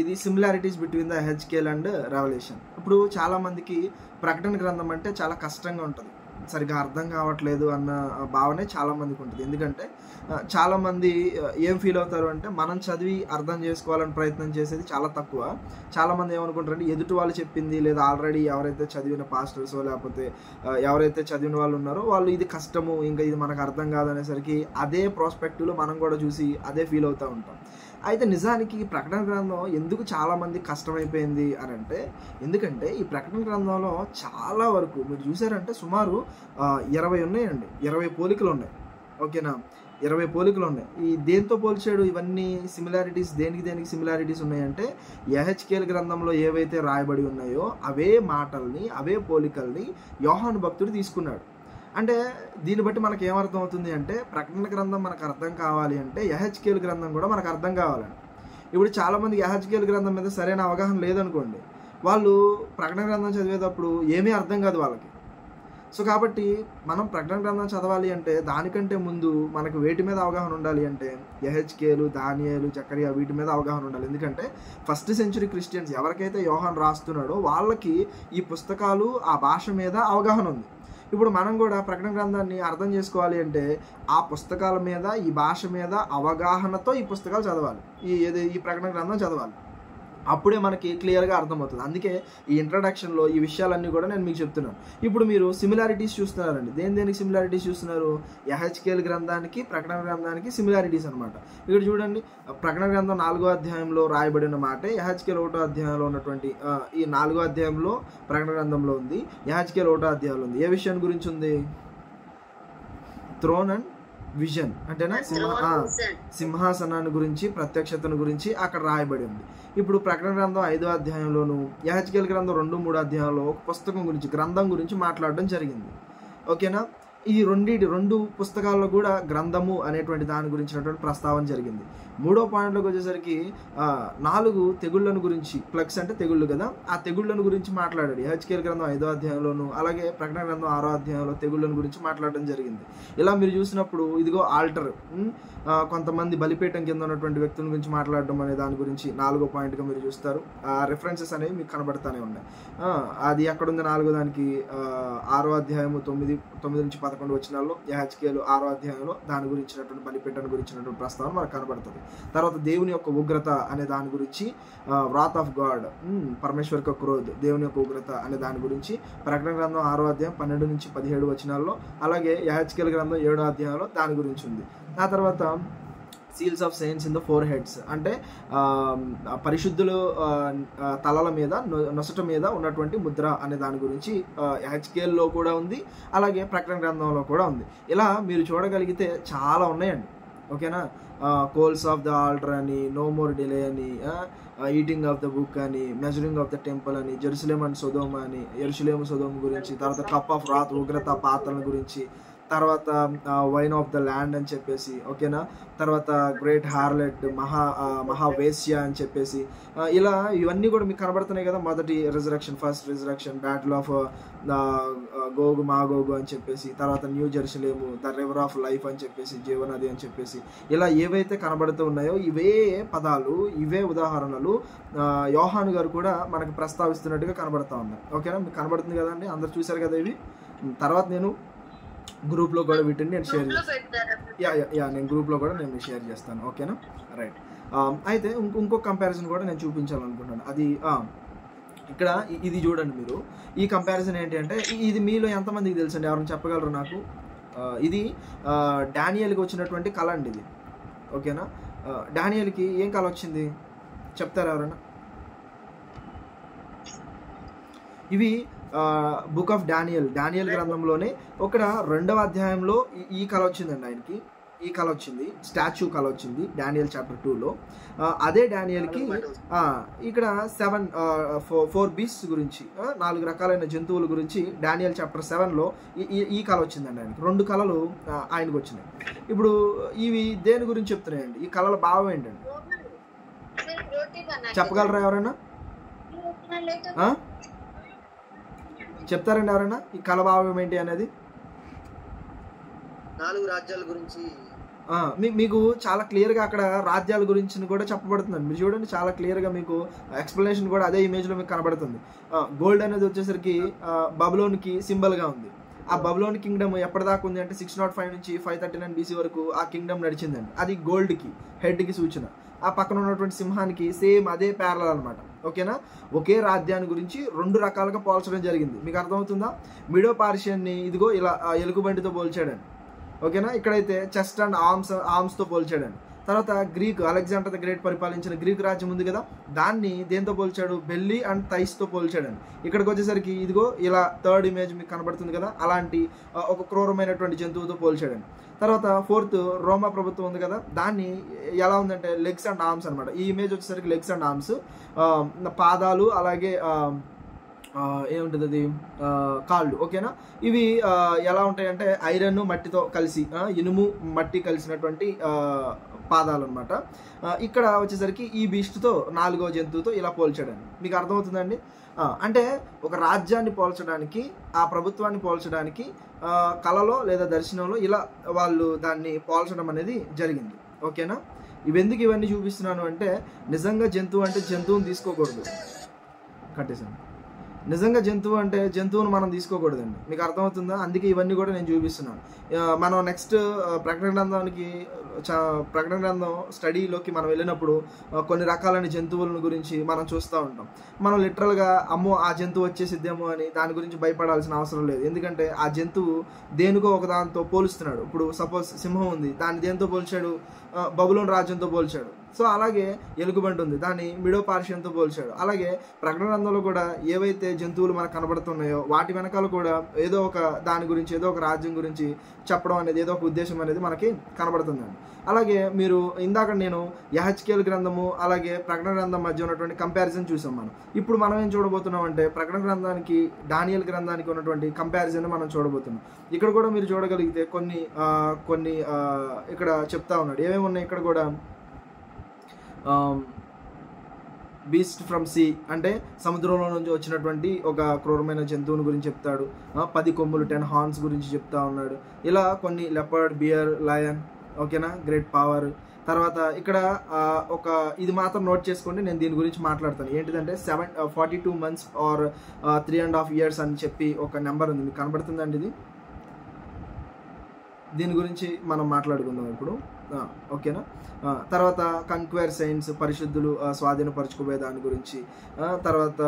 ఇది సిమిలారిటీస్ బిట్వీన్ ద హెచ్కేల్ అండ్ రెవల్యూషన్. ఇప్పుడు చాలామందికి ప్రకటన గ్రంథం అంటే చాలా కష్టంగా ఉంటుంది, సరిగా అర్థం కావట్లేదు అన్న భావనే చాలామందికి ఉంటుంది. ఎందుకంటే చాలామంది ఏం ఫీల్ అవుతారు అంటే మనం చదివి అర్థం చేసుకోవాలని ప్రయత్నం చేసేది చాలా తక్కువ. చాలామంది ఏమనుకుంటారంటే ఎదుటి వాళ్ళు చెప్పింది, లేదా ఆల్రెడీ ఎవరైతే చదివిన పాస్టర్సో లేకపోతే ఎవరైతే చదివిన వాళ్ళు ఉన్నారో వాళ్ళు ఇది కష్టము, ఇంకా ఇది మనకు అర్థం కాదనేసరికి అదే ప్రాస్పెక్టివ్లో మనం కూడా చూసి అదే ఫీల్ అవుతూ ఉంటాం. అయితే నిజానికి ఈ ప్రకటన గ్రంథం ఎందుకు చాలామంది కష్టమైపోయింది అని అంటే, ఎందుకంటే ఈ ప్రకటన గ్రంథంలో చాలా వరకు మీరు చూసారంటే సుమారు 20 ఉన్నాయండి, 20 పోలికలు ఉన్నాయి. ఓకేనా? 20 పోలికలు ఉన్నాయి. ఈ దేంతో పోల్చాడు ఇవన్నీ సిమిలారిటీస్? దేనికి సిమిలారిటీస్ ఉన్నాయంటే యెహెజ్కేలు గ్రంథంలో ఏవైతే రాయబడి ఉన్నాయో అవే మాటల్ని, అవే పోలికల్ని యోహాను భక్తుడు తీసుకున్నాడు. అంటే దీన్ని బట్టి మనకు ఏమర్థం అవుతుంది అంటే ప్రకటన గ్రంథం మనకు అర్థం కావాలి అంటే యెహెజ్కేలు గ్రంథం కూడా మనకు అర్థం కావాలండి. ఇప్పుడు చాలామంది యెహెజ్కేలు గ్రంథం మీద సరైన అవగాహన లేదనుకోండి, వాళ్ళు ప్రకటన గ్రంథం చదివేటప్పుడు ఏమీ అర్థం కాదు వాళ్ళకి. సో కాబట్టి మనం ప్రకటన గ్రంథం చదవాలి అంటే దానికంటే ముందు మనకు వేటి మీద అవగాహన ఉండాలి అంటే యెహెజ్కేలు, దానియేలు, జకరియా వీటి మీద అవగాహన ఉండాలి. ఎందుకంటే 1st century క్రిస్టియన్స్ ఎవరికైతే యోహాను రాస్తున్నాడో వాళ్ళకి ఈ పుస్తకాలు, ఆ భాష మీద అవగాహన ఉంది. ఇప్పుడు మనం కూడా ప్రకటన గ్రంథాన్ని అర్థం చేసుకోవాలి అంటే ఆ పుస్తకాల మీద, ఈ భాష మీద అవగాహనతో ఈ పుస్తకాలు చదవాలి, ఈ ప్రకటన గ్రంథం చదవాలి. అప్పుడే మనకి క్లియర్గా అర్థమవుతుంది. అందుకే ఈ ఇంట్రడక్షన్లో ఈ విషయాలన్నీ కూడా నేను మీకు చెప్తున్నాను. ఇప్పుడు మీరు సిమిలారిటీస్ చూస్తున్నారండి. దేనికి సిమిలారిటీస్ చూస్తున్నారు? యెహెజ్కేలు గ్రంథానికి, ప్రకటన గ్రంథానికి సిమిలారిటీస్ అనమాట. ఇక్కడ చూడండి, ప్రకటన గ్రంథం 4వ అధ్యాయంలో రాయబడిన మాటే యెహెజ్కేలు 1వ అధ్యాయంలో ఉన్నటువంటి ఈ 4వ అధ్యాయంలో ప్రకటన గ్రంథంలో ఉంది, యెహెజ్కేలు 1వ అధ్యాయంలో ఉంది. ఏ విషయం గురించి ఉంది? థ్రోన్ అండ్ విజన్ అంటేనా సింహాసనాన్ని గురించి, ప్రత్యక్షతను గురించి అక్కడ రాయబడి ఉంది. ఇప్పుడు ప్రకటన గ్రంథం 5వ అధ్యాయంలోను, యెహెజ్కేలు గ్రంథం 2-3 అధ్యాయంలో ఒక పుస్తకం గురించి, గ్రంథం గురించి మాట్లాడడం జరిగింది. ఓకేనా? ఈ రెండు పుస్తకాల్లో కూడా గ్రంథము అనేటువంటి దాని గురించినటువంటి ప్రస్తావన జరిగింది. 3వ పాయింట్లోకి వచ్చేసరికి 4 తెగుళ్ళను గురించి, ప్లగ్స్ అంటే తెగుళ్ళు కదా, ఆ తెగుళ్ళను గురించి మాట్లాడాడు. యెహెజ్కేలు గ్రంథం 5వ అధ్యాయంలోను, అలాగే ప్రకటన గ్రంథం 6వ అధ్యాయంలో తెగుళ్ళను గురించి మాట్లాడడం జరిగింది. ఇలా మీరు చూసినప్పుడు ఇదిగో ఆల్టర్, కొంతమంది బలిపీఠం కింద ఉన్నటువంటి వ్యక్తుల గురించి మాట్లాడడం అనే దాని గురించి 4వ పాయింట్గా మీరు చూస్తారు. ఆ రిఫరెన్సెస్ అనేవి మీకు కనబడతానే ఉన్నాయి. అది ఎక్కడుంది 4వ దానికి 6వ అధ్యాయము 9-11 వచనాల్లో, యెహెజ్కేలు 6వ అధ్యాయంలో దాని గురించినటువంటి బలిపీఠం గురించినటువంటి ప్రస్తావన మనకు కనబడుతుంది. తర్వాత దేవుని యొక్క ఉగ్రత అనే దాని గురించి, వ్రాత్ ఆఫ్ గాడ్, పరమేశ్వర్ యొక్క క్రోధ్, దేవుని యొక్క ఉగ్రత అనే దాని గురించి ప్రకటన గ్రంథం 6వ అధ్యాయం 12-17 వచనాల్లో, అలాగే యెహెజ్కేలు గ్రంథం 7వ అధ్యాయంలో దాని గురించి ఉంది. ఆ తర్వాత seals of saints in the 4 heads అంటే పరిశుద్ధులు తలల మీద, నొసట మీద ఉన్నటువంటి ముద్ర అనే దాని గురించి యెహెజ్కేలులో కూడా ఉంది, అలాగే ప్రకటన గ్రంథంలో కూడా ఉంది. ఇలా మీరు చూడగలిగితే చాలా ఉన్నాయండి. ఓకేనా? కోల్స్ ఆఫ్ ద ఆల్టర్ అని, నో మోర్ డిలే అని, ఈటింగ్ ఆఫ్ ద బుక్ అని, మెజరింగ్ ఆఫ్ ద టెంపుల్ అని, జెరూసలేం అండ్ సొదోమ అని, యెరూషలేము సొదోమ గురించి, తర్వాత కప్ ఆఫ్ రాత్ ఉగ్రత పాత్రల గురించి, తర్వాత వైన్ ఆఫ్ ద ల్యాండ్ అని చెప్పేసి, ఓకేనా? తర్వాత గ్రేట్ హార్లెట్, మహావేశ్య అని చెప్పేసి, ఇలా ఇవన్నీ కూడా మీకు కనబడుతున్నాయి కదా. మొదటి resurrection, first resurrection, battle of గోగు మాగోగు అని చెప్పేసి, తర్వాత new Jerusalem, the river of life అని చెప్పేసి, జీవనది అని చెప్పేసి, ఇలా ఏవైతే కనబడుతూ ఉన్నాయో ఇవే పదాలు, ఇవే ఉదాహరణలు యోహాను గారు కూడా మనకు ప్రస్తావిస్తున్నట్టుగా కనబడతా ఉన్నాయి. ఓకేనా? మీకు కనబడుతుంది కదండి, అందరు చూశారు కదా ఇవి. తర్వాత నేను గ్రూప్లో కూడా వీటిని నేను షేర్ చేస్తాను. నేను గ్రూప్లో కూడా నేను షేర్ చేస్తాను. ఓకేనా? రైట్. అయితే ఇంకొక కంపారిజన్ కూడా నేను చూపించాలనుకుంటున్నాను. అది ఇక్కడ ఇది చూడండి మీరు. ఈ కంపారిజన్ ఏంటి అంటే, ఇది మీలో ఎంతమందికి తెలుసండి? ఎవరైనా చెప్పగలరు నాకు? ఇది డానియల్కి వచ్చినటువంటి కళ అండి ఇది. ఓకేనా? డానియల్కి ఏం కళ వచ్చింది చెప్తారా ఎవరైనా? ఇవి బుక్ ఆఫ్ డానియల్ గ్రంథంలోనే ఒక 2వ అధ్యాయంలో ఈ కళ వచ్చిందండి ఆయనకి. ఈ కళ వచ్చింది, స్టాచ్యూ కళ వచ్చింది డానియల్ చాప్టర్ 2లో. అదే డానియల్కి ఇక్కడ 4 బీస్ట్స్ గురించి, 4 రకాలైన జంతువుల గురించి డానియల్ చాప్టర్ 7లో ఈ కళ వచ్చిందండి ఆయనకి. 2 కళలు ఆయనకు వచ్చినాయి. ఇప్పుడు ఇవి దేని గురించి చెప్తున్నాయండి? ఈ కళల భావం ఏంటండి చెప్పగలరా ఎవరైనా? చెప్తారండి ఎవరైనా ఈ కళ భావం ఏంటి అనేది? 4 రాజ్యాల గురించి మీకు చాలా క్లియర్గా అక్కడ రాజ్యాల గురించి కూడా చెప్పబడుతుందండి. మీరు చూడండి, చాలా క్లియర్గా మీకు ఎక్స్ప్లెనేషన్ కూడా అదే ఇమేజ్లో మీకు కనబడుతుంది. గోల్డ్ అనేది వచ్చేసరికి బబులోన్కి సింబల్గా ఉంది. ఆ బబులోన్ కింగ్డమ్ ఎప్పటిదాకా ఉంది అంటే 605 నుంచి 539 BC వరకు ఆ కింగ్డమ్ నడిచిందండి. అది గోల్డ్కి, హెడ్కి సూచన. ఆ పక్కన ఉన్నటువంటి సింహానికి సేమ్ అదే ప్యారలల్ అనమాట. ఓకేనా? ఒకే రాజ్యాన్ని గురించి 2 రకాలుగా పోల్చడం జరిగింది. మీకు అర్థమవుతుందా? మిడో పార్షియన్ని ఇదిగో ఇలా ఎలుగుబంటితో పోల్చాడండి. ఓకేనా? ఇక్కడైతే చెస్ట్ అండ్ ఆర్మ్స్తో పోల్చాడండి. తర్వాత గ్రీక్, అలెగ్జాండర్ ద గ్రేట్ పరిపాలించిన గ్రీక్ రాజ్యం ఉంది కదా, దాన్ని దేంతో పోల్చాడు? బెల్లీ అండ్ థైస్తో పోల్చాడండి. ఇక్కడికి వచ్చేసరికి ఇదిగో ఇలా 3rd ఇమేజ్ మీకు కనబడుతుంది కదా, అలాంటి ఒక క్రూరమైనటువంటి జంతువుతో పోల్చాడండి. తర్వాత 4th రోమా ప్రభుత్వం ఉంది కదా, దాన్ని ఎలా ఉందంటే లెగ్స్ అండ్ ఆర్మ్స్ అనమాట. ఈ ఇమేజ్ వచ్చేసరికి లెగ్స్ అండ్ ఆర్మ్స్, పాదాలు, అలాగే ఏముంటుంది అది కాళ్ళు. ఓకేనా? ఇవి ఎలా ఉంటాయంటే ఐరన్ మట్టితో కలిసి, ఇనుము మట్టి కలిసినటువంటి పాదాలు అనమాట. ఇక్కడ వచ్చేసరికి ఈ బీస్ట్తో 4వ జంతువుతో ఇలా పోల్చాడండి. మీకు అర్థమవుతుందండి? అంటే ఒక రాజ్యాన్ని పోల్చడానికి, ఆ ప్రభుత్వాన్ని పోల్చడానికి కళలో లేదా దర్శనంలో ఇలా వాళ్ళు దాన్ని పోల్చడం అనేది జరిగింది. ఓకేనా? ఇవన్నీ చూపిస్తున్నాను అంటే, నిజంగా జంతువు అంటే జంతువుని తీసుకోకూడదు. కట్టేసాను. నిజంగా జంతువు అంటే జంతువును మనం తీసుకోకూడదండి. మీకు అర్థమవుతుందా? అందుకే ఇవన్నీ కూడా నేను చూపిస్తున్నాను. మనం నెక్స్ట్ ప్రకటన గ్రంథం స్టడీలోకి మనం వెళ్ళినప్పుడు కొన్ని రకాలైన జంతువుల గురించి మనం చూస్తూ ఉంటాం. మనం లిటరల్గా అమ్మో ఆ జంతువు వచ్చేసిద్దేమో అని దాని గురించి భయపడాల్సిన అవసరం లేదు. ఎందుకంటే ఆ జంతువు దేనికో ఒక దాంతో పోలుస్తున్నాడు. ఇప్పుడు సపోజ్ సింహం ఉంది, దాన్ని దేంతో పోల్చాడు? బబులోన్ రాజ్యంతో పోల్చాడు. సో అలాగే ఎలుగుబంటి ఉంది, దాన్ని మిడో పార్షియన్తో పోల్చాడు. అలాగే ప్రకటన గ్రంథంలో కూడా ఏవైతే జంతువులు మనకు కనబడుతున్నాయో వాటి వెనకాల కూడా ఏదో ఒక దాని గురించి, ఏదో ఒక రాజ్యం గురించి చెప్పడం అనేది, ఏదో ఒక ఉద్దేశం అనేది మనకి కనబడుతుందండి. అలాగే మీరు ఇందాక నేను యెహెజ్కేలు గ్రంథము అలాగే ప్రకటన గ్రంథం మధ్య ఉన్నటువంటి కంపారిజన్ చూసాం మనం. ఇప్పుడు మనం ఏం చూడబోతున్నాం అంటే ప్రకటన గ్రంథానికి దానియేలు గ్రంథానికి ఉన్నటువంటి కంపారిజన్ మనం చూడబోతున్నాం. ఇక్కడ కూడా మీరు చూడగలిగితే కొన్ని ఇక్కడ చెప్తా ఉన్నాడు. ఏమేమి ఉన్నాయి ఇక్కడ కూడా, బీస్ట్ ఫ్రమ్ సీ అంటే సముద్రంలో నుంచి వచ్చినటువంటి ఒక క్రూరమైన జంతువుని గురించి చెప్తాడు. 10 కొమ్ములు 10 హార్న్స్ గురించి చెప్తా ఉన్నాడు. ఇలా కొన్ని లెపర్డ్, బియర్, లయన్, ఓకేనా, గ్రేట్ పవర్. తర్వాత ఇక్కడ ఇది మాత్రం నోట్ చేసుకోండి, నేను దీని గురించి మాట్లాడతాను. ఏంటిదంటే 42 months ఆర్ 3.5 years అని చెప్పి ఒక నెంబర్ ఉంది, మీకు కనబడుతుందండి ఇది. దీని గురించి మనం మాట్లాడుకుందాం ఇప్పుడు, ఓకేనా. తర్వాత కన్క్వైర్ సైన్స్, పరిశుద్ధులు స్వాధీనపరచుకోబోయే దాని గురించి, తర్వాత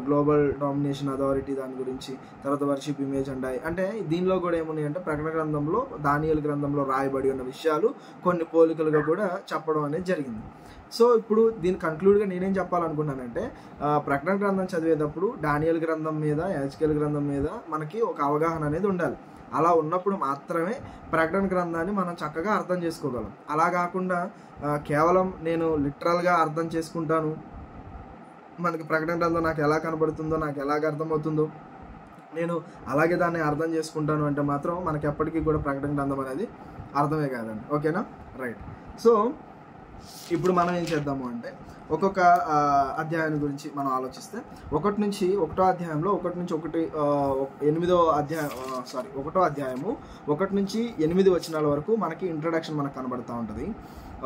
గ్లోబల్ డామినేషన్ అథారిటీ దాని గురించి, తర్వాత వర్షిప్ ఇమేజ్ అండ్ అంటే దీనిలో కూడా ఏమున్నాయి అంటే ప్రకటన గ్రంథంలో దానియేలు గ్రంథంలో రాయబడి ఉన్న విషయాలు కొన్ని పోలికలుగా కూడా చెప్పడం అనేది జరిగింది. సో ఇప్పుడు దీని కన్క్లూడ్గా నేనేం చెప్పాలనుకున్నానంటే ప్రకటన గ్రంథం చదివేటప్పుడు దానియేలు గ్రంథం మీద, యెహెజ్కేలు గ్రంథం మీద మనకి ఒక అవగాహన అనేది ఉండాలి. అలా ఉన్నప్పుడు మాత్రమే ప్రకటన గ్రంథాన్ని మనం చక్కగా అర్థం చేసుకోగలం. అలా కాకుండా కేవలం నేను లిటరల్గా అర్థం చేసుకుంటాను, మనకి ప్రకటన గ్రంథం నాకు ఎలా కనబడుతుందో, నాకు ఎలాగ అర్థమవుతుందో నేను అలాగే దాన్ని అర్థం చేసుకుంటాను అంటే మాత్రం మనకి ఎప్పటికీ కూడా ప్రకటన గ్రంథం అనేది అర్థమే కాదండి. ఓకేనా, రైట్. సో ఇప్పుడు మనం ఏం చేద్దాము అంటే ఒక్కొక్క అధ్యాయాన్ని గురించి మనం ఆలోచిస్తే 1 నుంచి 1వ అధ్యాయంలో 1 నుంచి 8వ అధ్యాయము 1 నుంచి 8 వచనాల వరకు మనకి ఇంట్రడక్షన్ మనకు కనబడుతూ ఉంటుంది.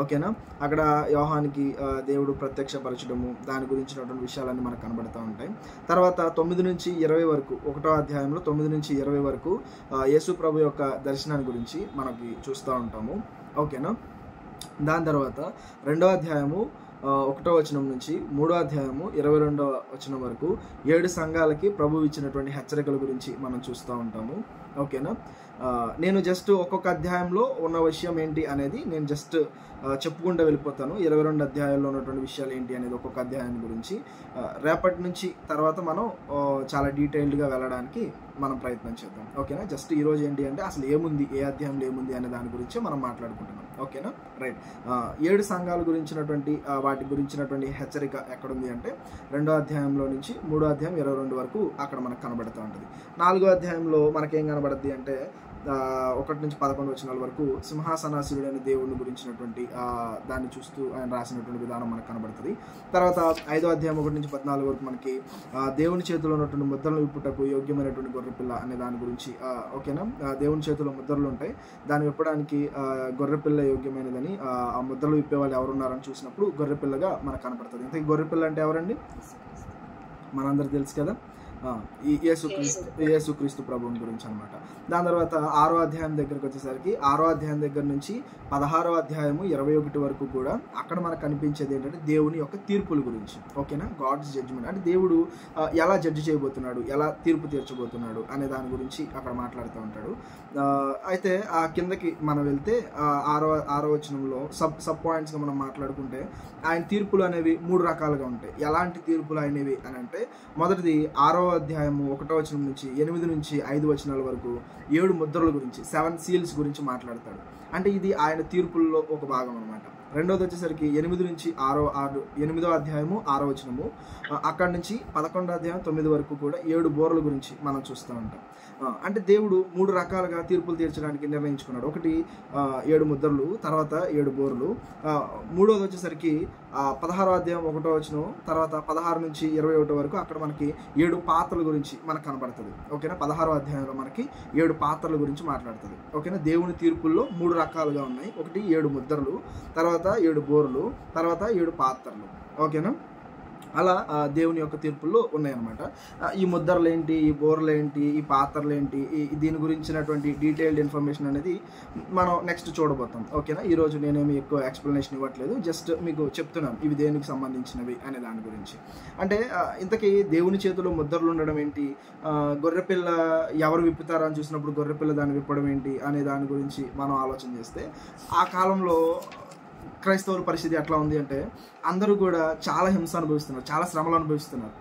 ఓకేనా, అక్కడ యోహానికి దేవుడు ప్రత్యక్షపరచడము దాని గురించినటువంటి విషయాలన్నీ మనకు కనబడుతూ ఉంటాయి. తర్వాత 9 నుంచి 20 వరకు 1వ అధ్యాయంలో 9 నుంచి 20 వరకు యేసు ప్రభు యొక్క దర్శనాన్ని గురించి మనకి చూస్తూ ఉంటాము. ఓకేనా, దాని తర్వాత 2వ అధ్యాయము 1వ వచనం నుంచి 3వ అధ్యాయము 22వ వచనం వరకు 7 సంఘాలకి ప్రభు ఇచ్చినటువంటి హెచ్చరికల గురించి మనం చూస్తూ ఉంటాము. ఓకేనా, నేను జస్ట్ ఒక్కొక్క అధ్యాయంలో ఉన్న విషయం ఏంటి అనేది నేను జస్ట్ చెప్పుకుంటూ వెళ్ళిపోతాను. 22 అధ్యాయాల్లో ఉన్నటువంటి విషయాలు ఏంటి అనేది ఒక్కొక్క అధ్యాయం గురించి రేపటి నుంచి తర్వాత మనం చాలా డీటెయిల్డ్గా వెళ్ళడానికి మనం ప్రయత్నం చేద్దాం. ఓకేనా, జస్ట్ ఈరోజు ఏంటి అంటే అసలు ఏముంది, ఏ అధ్యాయంలో ఏముంది అనే దాని గురించి మనం మాట్లాడుకుంటున్నాం. ఓకేనా, రైట్. 7 సంఘాల గురించినటువంటి వాటి గురించినటువంటి హెచ్చరిక ఎక్కడుంది అంటే 2వ అధ్యాయంలో నుంచి 3వ అధ్యాయం 22 వరకు అక్కడ మనకు కనబడుతూ ఉంటుంది. 4వ అధ్యాయంలో మనకేం కనబడుద్ది అంటే 1 నుంచి 11 వచనాల వరకు సింహాసనాసీనుడైన దేవుని గురించినటువంటి దాన్ని చూస్తూ ఆయన రాసినటువంటి విధానం మనకు కనబడుతుంది. తర్వాత 5వ అధ్యాయం 1 నుంచి 14 వరకు మనకి దేవుని చేతిలో ఉన్నటువంటి ముద్రలు విప్పుటకు యోగ్యమైనటువంటి గొర్రెపిల్ల అనే దాని గురించి. ఓకేనా, దేవుని చేతిలో ముద్రలు ఉంటాయి, దాన్ని విప్పడానికి గొర్రెపిల్ల యోగ్యమైనదని, ఆ ముద్రలు విప్పే వాళ్ళు ఎవరున్నారని చూసినప్పుడు గొర్రెపిల్లగా మనకు కనబడుతుంది. ఇంతకీ గొర్రెపిల్ల అంటే ఎవరండి? మనందరికి తెలుసు కదా, యేసుక్రీస్తు ప్రభువుని గురించి అనమాట. దాని తర్వాత 6వ అధ్యాయం దగ్గరకు వచ్చేసరికి 6వ అధ్యాయం దగ్గర నుంచి 16వ అధ్యాయము 21 వరకు కూడా అక్కడ మనకు కనిపించేది ఏంటంటే దేవుని యొక్క తీర్పుల గురించి. ఓకేనా, గాడ్స్ జడ్జిమెంట్ అంటే దేవుడు ఎలా జడ్జి చేయబోతున్నాడు, ఎలా తీర్పు తీర్చబోతున్నాడు అనే దాని గురించి అక్కడ మాట్లాడుతూ ఉంటాడు. అయితే ఆ కిందకి మనం వెళ్తే 6వ వచనంలో సబ్ పాయింట్స్గా మనం మాట్లాడుకుంటే ఆయన తీర్పులు అనేవి 3 రకాలుగా ఉంటాయి. ఎలాంటి తీర్పులు అనేవి అని అంటే మొదటిది 6వ అధ్యాయము 1వ వచనం నుంచి 8 నుంచి 5 వచనాల వరకు 7 ముద్రల గురించి, 7 సీల్స్ గురించి మాట్లాడతాడు. అంటే ఇది ఆయన తీర్పుల్లో ఒక భాగం అనమాట. రెండోది వచ్చేసరికి 8 నుంచి 8వ అధ్యాయము 6వ వచనము, అక్కడి నుంచి 11వ అధ్యాయం 9 వరకు కూడా 7 బోర్ల గురించి మనం చూస్తూ ఉంటాం. అంటే దేవుడు 3 రకాలుగా తీర్పులు తీర్చడానికి నిర్ణయించుకున్నాడు. ఒకటి 7 ముద్రలు, తర్వాత 7 బోర్లు. మూడోది వచ్చేసరికి 16వ అధ్యాయం 1వ వచనం, తర్వాత 16 నుంచి 21 వరకు అక్కడ మనకి 7 పాత్రల గురించి మనకు కనబడుతుంది. ఓకేనా, 16వ అధ్యాయంలో మనకి 7 పాత్రల గురించి మాట్లాడుతుంది. ఓకేనా, దేవుని తీర్పుల్లో 3 రకాలుగా ఉన్నాయి. ఒకటి 7 ముద్రలు, తర్వాత 7 బోర్లు, తర్వాత 7 పాత్రలు. ఓకేనా, అలా దేవుని యొక్క తీర్పుల్లో ఉన్నాయన్నమాట. ఈ ముద్రలు ఏంటి, ఈ బోర్లు ఏంటి, ఈ పాత్రలు ఏంటి, దీని గురించినటువంటి డీటెయిల్డ్ ఇన్ఫర్మేషన్ అనేది మనం నెక్స్ట్ చూడబోతాం. ఓకేనా, ఈరోజు నేనేమి ఎక్కువ ఎక్స్ప్లెనేషన్ ఇవ్వట్లేదు, జస్ట్ మీకు చెప్తున్నాను ఇవి దేనికి సంబంధించినవి అనే దాని గురించి. అంటే ఇంతకీ దేవుని చేతిలో ముద్రలు ఉండడం ఏంటి, గొర్రెపిల్ల ఎవరు విప్పుతారని చూసినప్పుడు గొర్రెపిల్ల దాన్ని విప్పడం ఏంటి అనే దాని గురించి మనం ఆలోచన చేస్తే ఆ కాలంలో క్రైస్తవుల పరిస్థితి ఎట్లా ఉంది అంటే అందరూ కూడా చాలా హింస అనుభవిస్తున్నారు, చాలా శ్రమలు అనుభవిస్తున్నారు.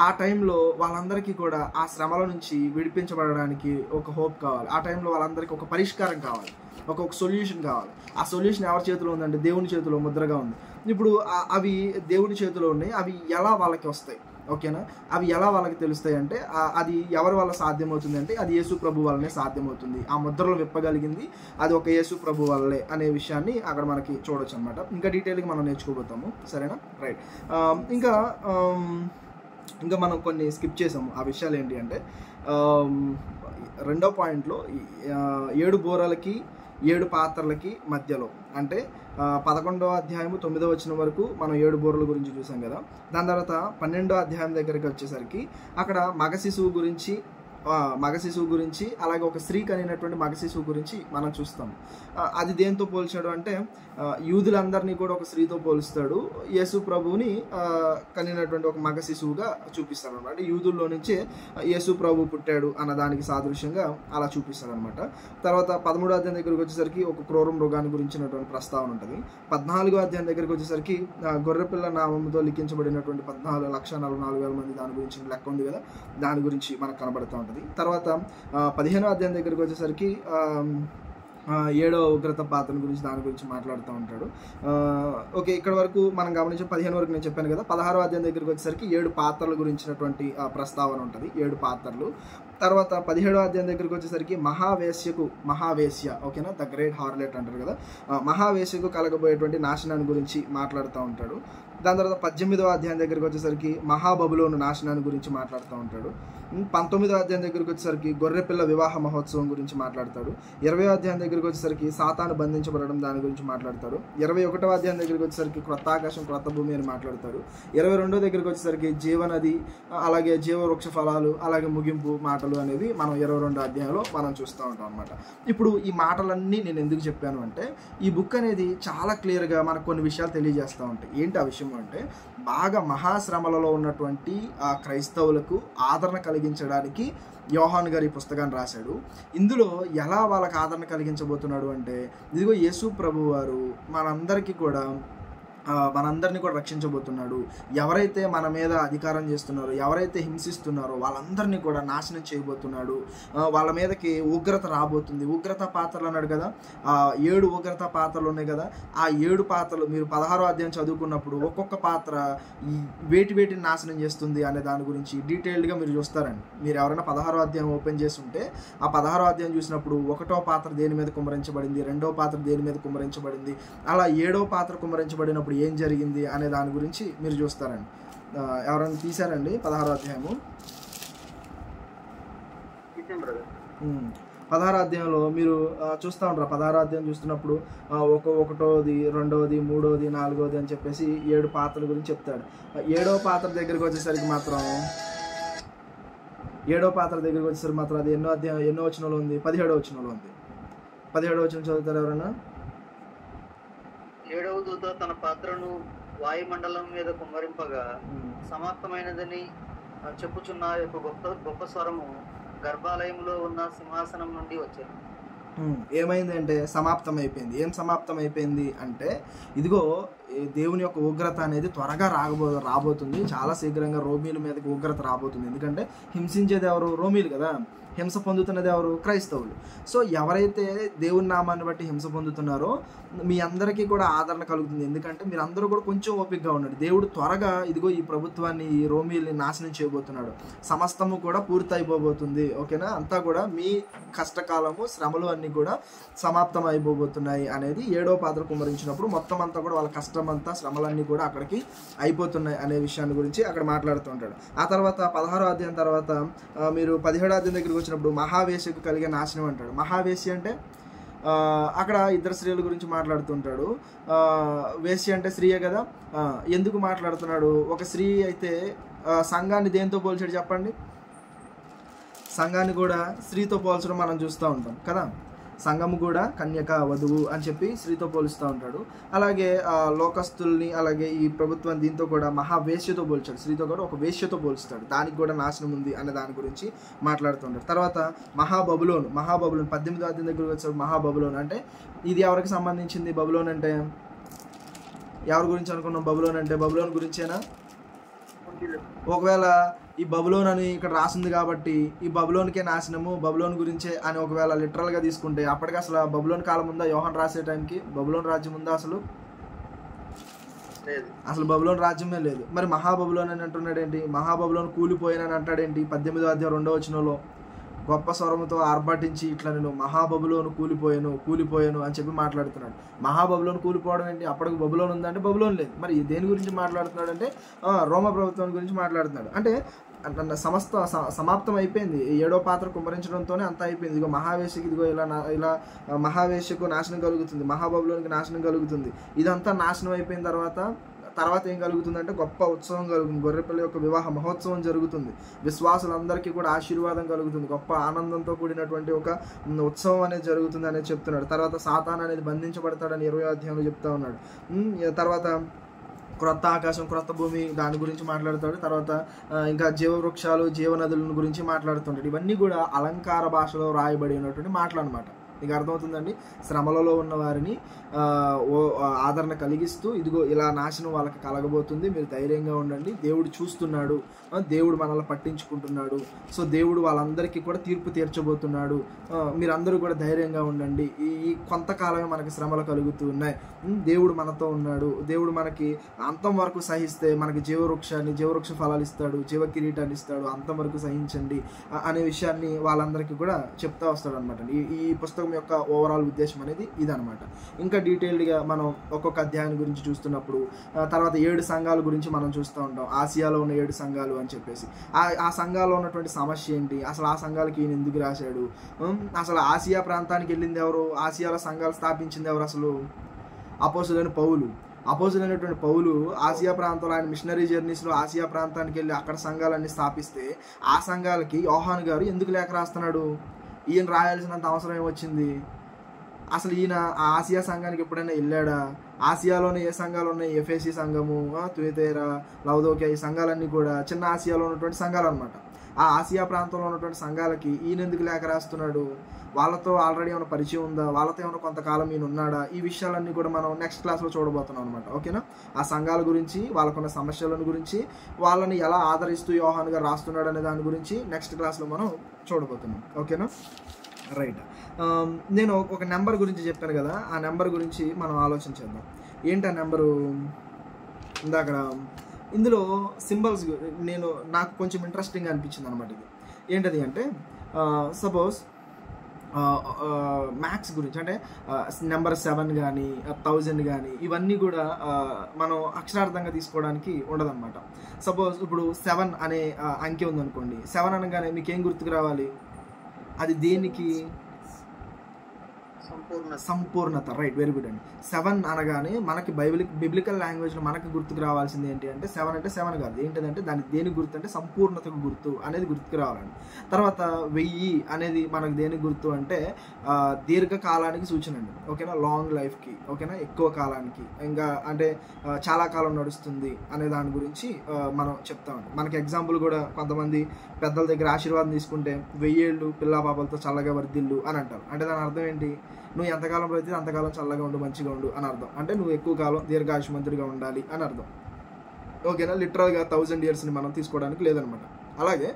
ఆ టైంలో వాళ్ళందరికీ కూడా ఆ శ్రమల నుంచి విడిపించబడడానికి ఒక హోప్ కావాలి. ఆ టైంలో వాళ్ళందరికీ ఒక పరిష్కారం కావాలి, ఒక సొల్యూషన్ కావాలి. ఆ సొల్యూషన్ ఎవరి చేతిలో ఉందంటే దేవుని చేతిలో ముద్రగా ఉంది. ఇప్పుడు అవి దేవుని చేతిలో ఉన్నాయి. అవి ఎలా వాళ్ళకి వస్తాయి, ఓకేనా? అవి ఎలా వాళ్ళకి తెలుస్తాయి అంటే అది ఎవరి వల్ల సాధ్యమవుతుంది అంటే అది యేసు ప్రభు వల్లనే సాధ్యమవుతుంది. ఆ ముద్రలు విప్పగలిగింది అది ఒక యేసు ప్రభు వల్లే అనే విషయాన్ని అక్కడ మనకి చూడొచ్చు అనమాట. ఇంకా డీటెయిల్గా మనం నేర్చుకోబోతాము, సరేనా? రైట్. ఇంకా మనం కొన్ని స్కిప్ చేసాము. ఆ విషయాలు ఏంటి అంటే రెండో పాయింట్లో 7 బోరలకి 7 పాత్రలకి మధ్యలో అంటే 11వ అధ్యాయము 9వ వచనం వరకు మనం 7 బోరల గురించి చూసాం కదా. దాని తర్వాత 12వ అధ్యాయం దగ్గరికి వచ్చేసరికి అక్కడ మగ శిశువు గురించి అలాగే ఒక స్త్రీ కనినటువంటి మగ శిశువు గురించి మనం చూస్తాం. అది దేంతో పోల్చాడు అంటే యూదులందరినీ కూడా ఒక స్త్రీతో పోలుస్తాడు. యేసు ప్రభువుని కనినటువంటి ఒక మగ శిశువుగా చూపిస్తాడు అనమాట. యూదుల్లో నుంచే యేసు ప్రభు పుట్టాడు అన్న దానికి సాదృశ్యంగా అలా చూపిస్తాడు అనమాట. తర్వాత 13వ అధ్యాయం దగ్గరికి వచ్చేసరికి ఒక క్రూర మృగాన్ని గురించినటువంటి ప్రస్తావన ఉంటుంది. 14వ అధ్యాయం దగ్గరికి వచ్చేసరికి గొర్రెపిల్ల నామంతో లిఖించబడినటువంటి 14,44,000 మంది దాని గురించి లెక్క ఉంది కదా, దాని గురించి మనకు కనబడుతూ ఉంటుంది. తర్వాత 15వ అధ్యాయం దగ్గరికి వచ్చేసరికి 7వ ఉగ్రత పాత్ర గురించి దాని గురించి మాట్లాడుతూ ఉంటాడు. ఓకే, ఇక్కడ వరకు మనం గమనించి 15 వరకు నేను చెప్పాను కదా. 16వ అధ్యాయం దగ్గరికి వచ్చేసరికి 7 పాత్రల గురించినటువంటి ప్రస్తావన ఉంటుంది, 7 పాత్రలు. తర్వాత 17వ అధ్యాయం దగ్గరికి వచ్చేసరికి మహావేశ్య, ఓకేనా, ద గ్రేట్ హార్లెట్ అంటారు కదా, మహావేశ్యకు కలగబోయేటువంటి నాశనాన్ని గురించి మాట్లాడుతూ ఉంటాడు. దాని తర్వాత 18వ అధ్యాయం దగ్గరికి వచ్చేసరికి మహాబబులోను నాశనాన్ని గురించి మాట్లాడుతూ ఉంటాడు. 19వ అధ్యాయం దగ్గరికి వచ్చేసరికి గొర్రెపిల్ల వివాహ మహోత్సవం గురించి మాట్లాడతాడు. 20వ అధ్యాయం దగ్గరికి వచ్చేసరికి సాతాను బంధించబడడం దాని గురించి మాట్లాడతాడు. 21వ అధ్యాయం దగ్గరికి వచ్చేసరికి క్రొత్త ఆకాశం క్రొత్త భూమి అని మాట్లాడతాడు. 22వ దగ్గరికి వచ్చేసరికి జీవనది, అలాగే జీవవృక్ష ఫలాలు, అలాగే ముగింపు మాటలు అనేవి మనం 22వ అధ్యాయంలో మనం చూస్తూ ఉంటాం అనమాట. ఇప్పుడు ఈ మాటలన్నీ నేను ఎందుకు చెప్పాను అంటే ఈ బుక్ అనేది చాలా క్లియర్గా మనకు కొన్ని విషయాలు తెలియజేస్తూ ఉంటాయి. ఏంటి ఆ విషయం అంటే బాగా మహాశ్రమలలో ఉన్నటువంటి ఆ క్రైస్తవులకు ఆదరణ కలిగించడానికి యోహాను గారు ఈ పుస్తకాన్ని రాశాడు. ఇందులో ఎలా వాళ్ళకి ఆదరణ కలిగించబోతున్నాడు అంటే ఇదిగో యేసు ప్రభు వారు మనందరికీ కూడా మనందరినీ కూడా రక్షించబోతున్నాడు. ఎవరైతే మన మీద అధికారం చేస్తున్నారో, ఎవరైతే హింసిస్తున్నారో వాళ్ళందరినీ కూడా నాశనం చేయబోతున్నాడు. వాళ్ళ మీదకి ఉగ్రత రాబోతుంది. ఉగ్రత పాత్రలు అన్నాడు కదా, 7 ఉగ్రత పాత్రలు ఉన్నాయి కదా. ఆ 7 పాత్రలు మీరు 16వ అధ్యాయం చదువుకున్నప్పుడు ఒక్కొక్క పాత్ర వేటిని నాశనం చేస్తుంది అనే దాని గురించి డీటెయిల్డ్గా మీరు చూస్తారండి. మీరు ఎవరైనా 16వ అధ్యాయం ఓపెన్ చేసి ఉంటే ఆ 16వ అధ్యాయం చూసినప్పుడు 1వ పాత్ర దేని మీద కుమ్మరించబడింది, 2వ పాత్ర దేని మీద కుమ్మరించబడింది, అలా 7వ పాత్ర కుమ్మరించబడినప్పుడు ఏం జరిగింది అనే దాని గురించి మీరు చూస్తారండి. ఎవరైనా తీశారండి 16వ అధ్యాయము? 16వ అధ్యాయంలో మీరు చూస్తూ ఉంటారు. 16వ అధ్యాయం చూస్తున్నప్పుడు 1వది 2వది 3వది 4వది అని చెప్పేసి 7 పాత్రల గురించి చెప్తాడు. 7వ పాత్ర దగ్గరికి వచ్చేసరికి మాత్రం అది ఎన్నో వచనంలో ఉంది? 17వ వచనంలో ఉంది. 17వ వచనం చదువుతారు ఎవరైనా? 7వ దూత తన పాత్రను వాయుమండలం మీద కుమ్మరింపగా సమాప్తమైనదని చెప్పుచున్న యొక్క గొప్ప స్వరము గర్భాలయంలో ఉన్న సింహాసనం నుండి వచ్చాను. ఏమైంది అంటే సమాప్తం అయిపోయింది. ఏం సమాప్తం అయిపోయింది అంటే ఇదిగో దేవుని యొక్క ఉగ్రత అనేది త్వరగా రాబోతుంది. చాలా శీఘ్రంగా రోమీల మీదకి ఉగ్రత రాబోతుంది. ఎందుకంటే హింసించేది ఎవరు? రోమీలు కదా. హింస పొందుతున్నది ఎవరు? క్రైస్తవులు. సో ఎవరైతే దేవుని నామాన్ని బట్టి హింస పొందుతున్నారో మీ అందరికీ కూడా ఆదరణ కలుగుతుంది. ఎందుకంటే మీరు అందరూ కూడా కొంచెం ఓపికగా ఉండండి. దేవుడు త్వరగా ఇదిగో ఈ ప్రభుత్వాన్ని, ఈ రోమీల్ని నాశనం చేయబోతున్నాడు. సమస్తము కూడా పూర్తి అయిపోబోతుంది, ఓకేనా? అంతా కూడా మీ కష్టకాలము, శ్రమలు అన్నీ కూడా సమాప్తం అయిపోబోతున్నాయి అనేది 7వ పాత్ర కుమ్మరించినప్పుడు మొత్తం అంతా కూడా వాళ్ళ కష్టం అంతా, శ్రమలన్నీ కూడా అక్కడికి అయిపోతున్నాయి అనే విషయాన్ని గురించి అక్కడ మాట్లాడుతూ ఉంటాడు. ఆ తర్వాత 16వ అధ్యాయం తర్వాత మీరు 17వ అధ్యాయం దగ్గరికి వచ్చినప్పుడు మహావేశ్యకు కలిగే నాశనం అంటాడు. మహావేశ్య అంటే అక్కడ 2 స్త్రీల గురించి మాట్లాడుతుంటాడు. వేశ్య అంటే స్త్రీయే కదా. ఎందుకు మాట్లాడుతున్నాడు? ఒక స్త్రీ అయితే సంఘాన్ని దేంతో పోల్చాడు చెప్పండి? సంఘాన్ని కూడా స్త్రీతో పోల్చడం మనం చూస్తూ ఉంటాం కదా. సంఘము కూడా కన్యక, వధువు అని చెప్పి స్త్రీతో పోలుస్తూ ఉంటాడు. అలాగే లోకస్తుల్ని, అలాగే ఈ ప్రభుత్వం దీంతో కూడా మహావేశ్యతో పోల్చాడు. స్త్రీతో కూడా ఒక వేశ్యతో పోలుస్తాడు. దానికి కూడా నాశనం ఉంది అనే దాని గురించి మాట్లాడుతుంటాడు. తర్వాత మహాబబులోను 18వ అధ్యాయం దగ్గర వచ్చాడు. మహాబబులోను అంటే ఇది ఎవరికి సంబంధించింది? బబులోన్ అంటే ఎవరి గురించి అనుకున్నాం? బబులోన్ అంటే బబులోన్ గురించేనా? ఒకవేళ ఈ బబులోన్ అని ఇక్కడ రాసింది కాబట్టి ఈ బబులోన్కే నాశనము, బబులోన్ గురించే అని ఒకవేళ లిటరల్గా తీసుకుంటే అప్పటికి అసలు బబులోన్ కాలం ఉందా? యోహాన్ రాసే టైంకి బబులోన్ రాజ్యం ఉందా? అసలు బబులోన్ రాజ్యమే లేదు. మరి మహాబబులోన్ అని అంటున్నాడు ఏంటి? మహాబబులోన్ కూలిపోయినని అంటాడేంటి? 18వ అధ్యాయం 2వ వచనంలో గొప్ప స్వరంతో ఆర్భాటించి ఇట్లా నేను మహాబబులోను కూలిపోయాను అని చెప్పి మాట్లాడుతున్నాడు. మహాబబులోను కూలిపోవడం ఏంటి? అప్పటికి బబులోన్ ఉందంటే బబులోన్ లేదు. మరి దేని గురించి మాట్లాడుతున్నాడు అంటే రోమ ప్రభుత్వం గురించి మాట్లాడుతున్నాడు. అంటే సమాప్తం అయిపోయింది. 7వ పాత్ర కుమ్మరించడంతోనే అంతా అయిపోయింది. ఇదిగో మహావేశకి ఇదిగో ఇలా మహావేశకు నాశనం కలుగుతుంది, మహాబబులోనికి నాశనం కలుగుతుంది. ఇదంతా నాశనం అయిపోయిన తర్వాత ఏం కలుగుతుందంటే గొప్ప ఉత్సవం కలుగుతుంది. గొర్రెపిల్ల యొక్క వివాహ మహోత్సవం జరుగుతుంది. విశ్వాసులందరికీ కూడా ఆశీర్వాదం కలుగుతుంది. గొప్ప ఆనందంతో కూడినటువంటి ఒక ఉత్సవం అనేది జరుగుతుంది అనేది చెప్తున్నాడు. తర్వాత సాతాను అనేది బంధించబడతాడని 20వ అధ్యాయంలో చెప్తా ఉన్నాడు. తర్వాత క్రొత్త ఆకాశం, క్రొత్త భూమి, దాని గురించి మాట్లాడతాడు. తర్వాత ఇంకా జీవవృక్షాలు, జీవనదుల గురించి మాట్లాడుతుంటాడు. ఇవన్నీ కూడా అలంకార భాషలో రాయబడి ఉన్నటువంటి మాటలు అనమాట. మీకు అర్థమవుతుందండి? శ్రమలలో ఉన్న వారిని ఆదరణ కలిగిస్తూ ఇదిగో ఇలా నాశనం వాళ్ళకి కలగబోతుంది, మీరు ధైర్యంగా ఉండండి, దేవుడు చూస్తున్నాడు, దేవుడు మనల్ని పట్టించుకుంటున్నాడు, సో దేవుడు వాళ్ళందరికీ కూడా తీర్పు తీర్చబోతున్నాడు, మీరందరూ కూడా ధైర్యంగా ఉండండి, ఈ కొంతకాలమే మనకి శ్రమలు కలుగుతూ ఉన్నాయి, దేవుడు మనతో ఉన్నాడు, దేవుడు మనకి అంతం వరకు సహిస్తే మనకి జీవవృక్ష ఫలాలు ఇస్తాడు, జీవ కిరీటాన్ని ఇస్తాడు, అంతం వరకు సహించండి అనే విషయాన్ని వాళ్ళందరికీ కూడా చెప్తా వస్తాడు అనమాట. ఈ పుస్తకం యొక్క ఓవరాల్ ఉద్దేశం అనేది ఇదనమాట. ఇంకా డీటెయిల్డ్గా మనం ఒక్కొక్క అధ్యాయం గురించి చూస్తున్నప్పుడు తర్వాత 7 సంఘాల గురించి మనం చూస్తూ ఉంటాం. ఆసియాలో ఉన్న 7 సంఘాలు అని చెప్పేసి ఆ సంఘాల్లో ఉన్నటువంటి సమస్య ఏంటి, అసలు ఆ సంఘాలకి ఈయన ఎందుకు రాశాడు, అసలు ఆసియా ప్రాంతానికి వెళ్ళింది ఎవరు, ఆసియాలో సంఘాలు స్థాపించింది ఎవరు, అసలు అపోజిలైనటువంటి పౌలు ఆసియా ప్రాంతంలో ఆయన మిషనరీ జర్నీస్లో ఆసియా ప్రాంతానికి వెళ్ళి అక్కడ సంఘాలన్నీ స్థాపిస్తే ఆ సంఘాలకి యోహాను గారు ఎందుకు లేఖ రాస్తున్నాడు? ఈయన రాయాల్సినంత అవసరం ఏమొచ్చింది? అసలు ఈయన ఆ ఆసియా సంఘానికి ఎప్పుడైనా వెళ్ళాడా? ఆసియాలోనే ఏ సంఘాలు ఉన్నాయి? ఎఫెసీ సంఘము, తుయతైరా, లవదోకియా, ఈ సంఘాలన్నీ కూడా చిన్న ఆసియాలో ఉన్నటువంటి సంఘాలు అనమాట. ఆ ఆసియా ప్రాంతంలో ఉన్నటువంటి సంఘాలకి ఈయన ఎందుకు లేఖ రాస్తున్నాడు? వాళ్ళతో ఆల్రెడీ ఏమైనా పరిచయం ఉందా? వాళ్ళతో ఏమైనా కొంతకాలం ఈయన ఉన్నాడా? ఈ విషయాలన్నీ కూడా మనం నెక్స్ట్ క్లాస్లో చూడబోతున్నాం అనమాట. ఓకేనా? ఆ సంఘాల గురించి, వాళ్ళకున్న సమస్యలను గురించి, వాళ్ళని ఎలా ఆదరిస్తూ యోహాను గారు రాస్తున్నాడు అనే దాని గురించి నెక్స్ట్ క్లాస్లో మనం చూడబోతున్నాం. ఓకేనా? రైట్. నేను ఒక నెంబర్ గురించి చెప్పాను కదా, ఆ నెంబర్ గురించి మనం ఆలోచించేద్దాం. ఏంటి ఆ నెంబరు? ఇందాక ఇందులో సింబల్స్ నాకు కొంచెం ఇంట్రెస్టింగ్ అనిపించింది అనమాట. ఇది ఏంటది అంటే సపోజ్ మ్యాథ్స్ గురించి అంటే నెంబర్ 7 కానీ 1000 కానీ ఇవన్నీ కూడా మనం అక్షరార్థంగా తీసుకోవడానికి ఉండదన్నమాట. సపోజ్ ఇప్పుడు 7 అనే అంకె ఉందనుకోండి, 7 అనగానే మీకు ఏం గుర్తుకు రావాలి? అది దేనికి? సంపూర్ణత. రైట్, వెరీ గుడ్ అండి. 7 అనగానే మనకి బిబ్లికల్ లాంగ్వేజ్లో మనకి గుర్తుకు రావాల్సింది ఏంటి అంటే 7 అంటే 7 కాదు, ఏంటంటే దానికి దేనికి గుర్తు అంటే సంపూర్ణతకు గుర్తు అనేది గుర్తుకు రావాలండి. తర్వాత 1000 అనేది మనకు దేనికి గుర్తు అంటే దీర్ఘకాలానికి సూచన అండి. ఓకేనా? లాంగ్ లైఫ్కి, ఓకేనా, ఎక్కువ కాలానికి, ఇంకా అంటే చాలా కాలం నడుస్తుంది అనే దాని గురించి మనం చెప్తామండి. మనకి ఎగ్జాంపుల్ కూడా కొంతమంది పెద్దల దగ్గర ఆశీర్వాదం తీసుకుంటే 1000 ఏళ్ళు పిల్లా పాపలతో చల్లగా వర్ధిల్లు అని అంటారు. అంటే దాని అర్థం ఏంటి? నువ్వు ఎంతకాలం అయితే అంతకాలం చల్లగా ఉండు, మంచిగా ఉండు అని అర్థం. అంటే నువ్వు ఎక్కువ కాలం దీర్ఘాయుష్మంతుడిగా ఉండాలి అని అర్థం. ఓకేనా? లిటరల్గా 1000 yearsని మనం తీసుకోవడానికి లేదనమాట. అలాగే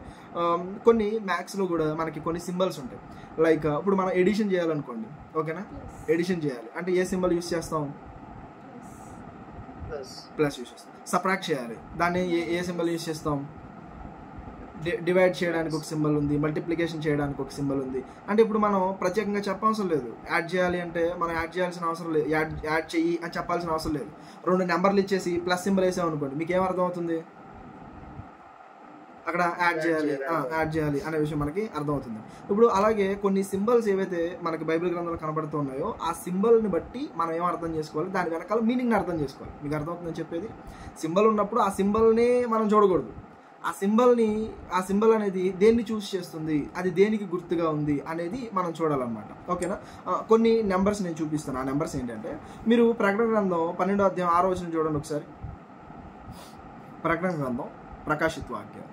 కొన్ని మ్యాథ్స్లో కూడా మనకి కొన్ని సింబల్స్ ఉంటాయి. లైక్ ఇప్పుడు మనం ఎడిషన్ చేయాలనుకోండి, ఓకేనా? ఎడిషన్ చేయాలి అంటే ఏ సింబల్ యూస్ చేస్తాం? ప్లస్ యూస్ చేస్తాం. సబ్ట్రాక్ట్ చేయాలి, దాన్ని ఏ సింబల్ యూస్ చేస్తాం? డివైడ్ చేయడానికి ఒక సింబల్ ఉంది, మల్టిప్లికేషన్ చేయడానికి ఒక సింబల్ ఉంది. అంటే ఇప్పుడు మనం ప్రత్యేకంగా చెప్పవసరం లేదు. యాడ్ చేయాలి అంటే మనం యాడ్ చేయాల్సిన అవసరం లేదు, యాడ్ చెయ్యి అని చెప్పాల్సిన అవసరం లేదు. 2 నెంబర్లు ఇచ్చేసి ప్లస్ సింబల్ వేసామనుకోండి, మీకు ఏం అర్థం అవుతుంది? అక్కడ యాడ్ చేయాలి అనే విషయం మనకి అర్థమవుతుంది. ఇప్పుడు అలాగే కొన్ని సింబల్స్ ఏవైతే మనకి బైబిల్ గ్రంథంలో కనబడుతున్నాయో ఆ సింబల్ని బట్టి మనం ఏం అర్థం చేసుకోవాలి, దాని వెనకాల మీనింగ్ని అర్థం చేసుకోవాలి. మీకు అర్థమవుతుందని చెప్పేది. సింబల్ ఉన్నప్పుడు ఆ సింబల్ని మనం చూడకూడదు. ఆ సింబల్ అనేది దేన్ని చూస్ చేస్తుంది, అది దేనికి గుర్తుగా ఉంది అనేది మనం చూడాలన్నమాట. ఓకేనా? కొన్ని నెంబర్స్ నేను చూపిస్తాను. ఆ నెంబర్స్ ఏంటంటే మీరు ప్రకటన గ్రంథం 12వ అధ్యాయం 6వ వచనం చూడండి ఒకసారి. ప్రకటన గ్రంథం ప్రకాశిత్ వాక్య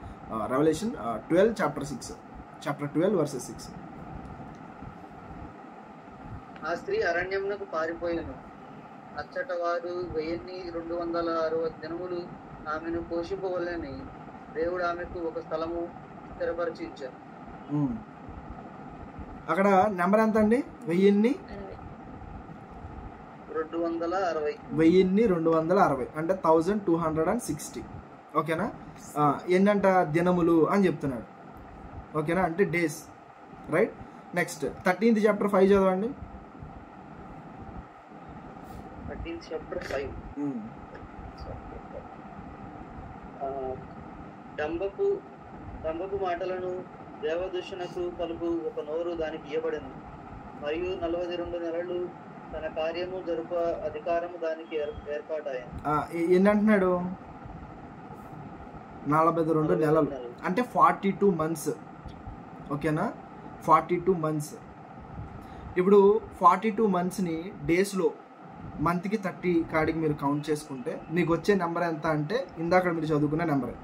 రెవల్యూషన్ 12 చాప్టర్ 12 verses 6. 6 ఆ స్త్రీ అరణ్యమునకు పారిపోయినను, 12 verses 6. 6 ఆ స్త్రీ అరణ్యమునకు పారిపోయినను, 12 verses 6. 6 ఆ అచ్చట వారు 1260 దినములు ఆమెను పోషింపవలని దేవుడు ఆమెకు ఒక స్థలము స్థిరపరిచి ఇచ్చారు. అక్కడ నెంబర్ ఎంత అండి? 1260 అంటే 1260. ఓకేనా? ఏంటంట? దినములు అని చెప్తున్నాడు. ఓకేనా? అంటే days, right? Next 13th chapter 5 చదవండి. 13th chapter 5. డంబపు మాటలను దేవదూషణకు పలుకు ఒక నోరు దానికి ఇవ్వబడింది, మరియు 42 నెలలు తన కార్యము జరుప అధికారము దానికి ఏర్పాటాయింది. ఏంటంటున్నాడు? 42 నెలలు అంటే 42 months. ఓకేనా? 42 months. ఇప్పుడు 42 monthsని డేస్లో మంత్కి 30 కాడికి మీరు కౌంట్ చేసుకుంటే మీకు వచ్చే నెంబర్ ఎంత అంటే ఇందాక మీరు చదువుకున్న నెంబరే.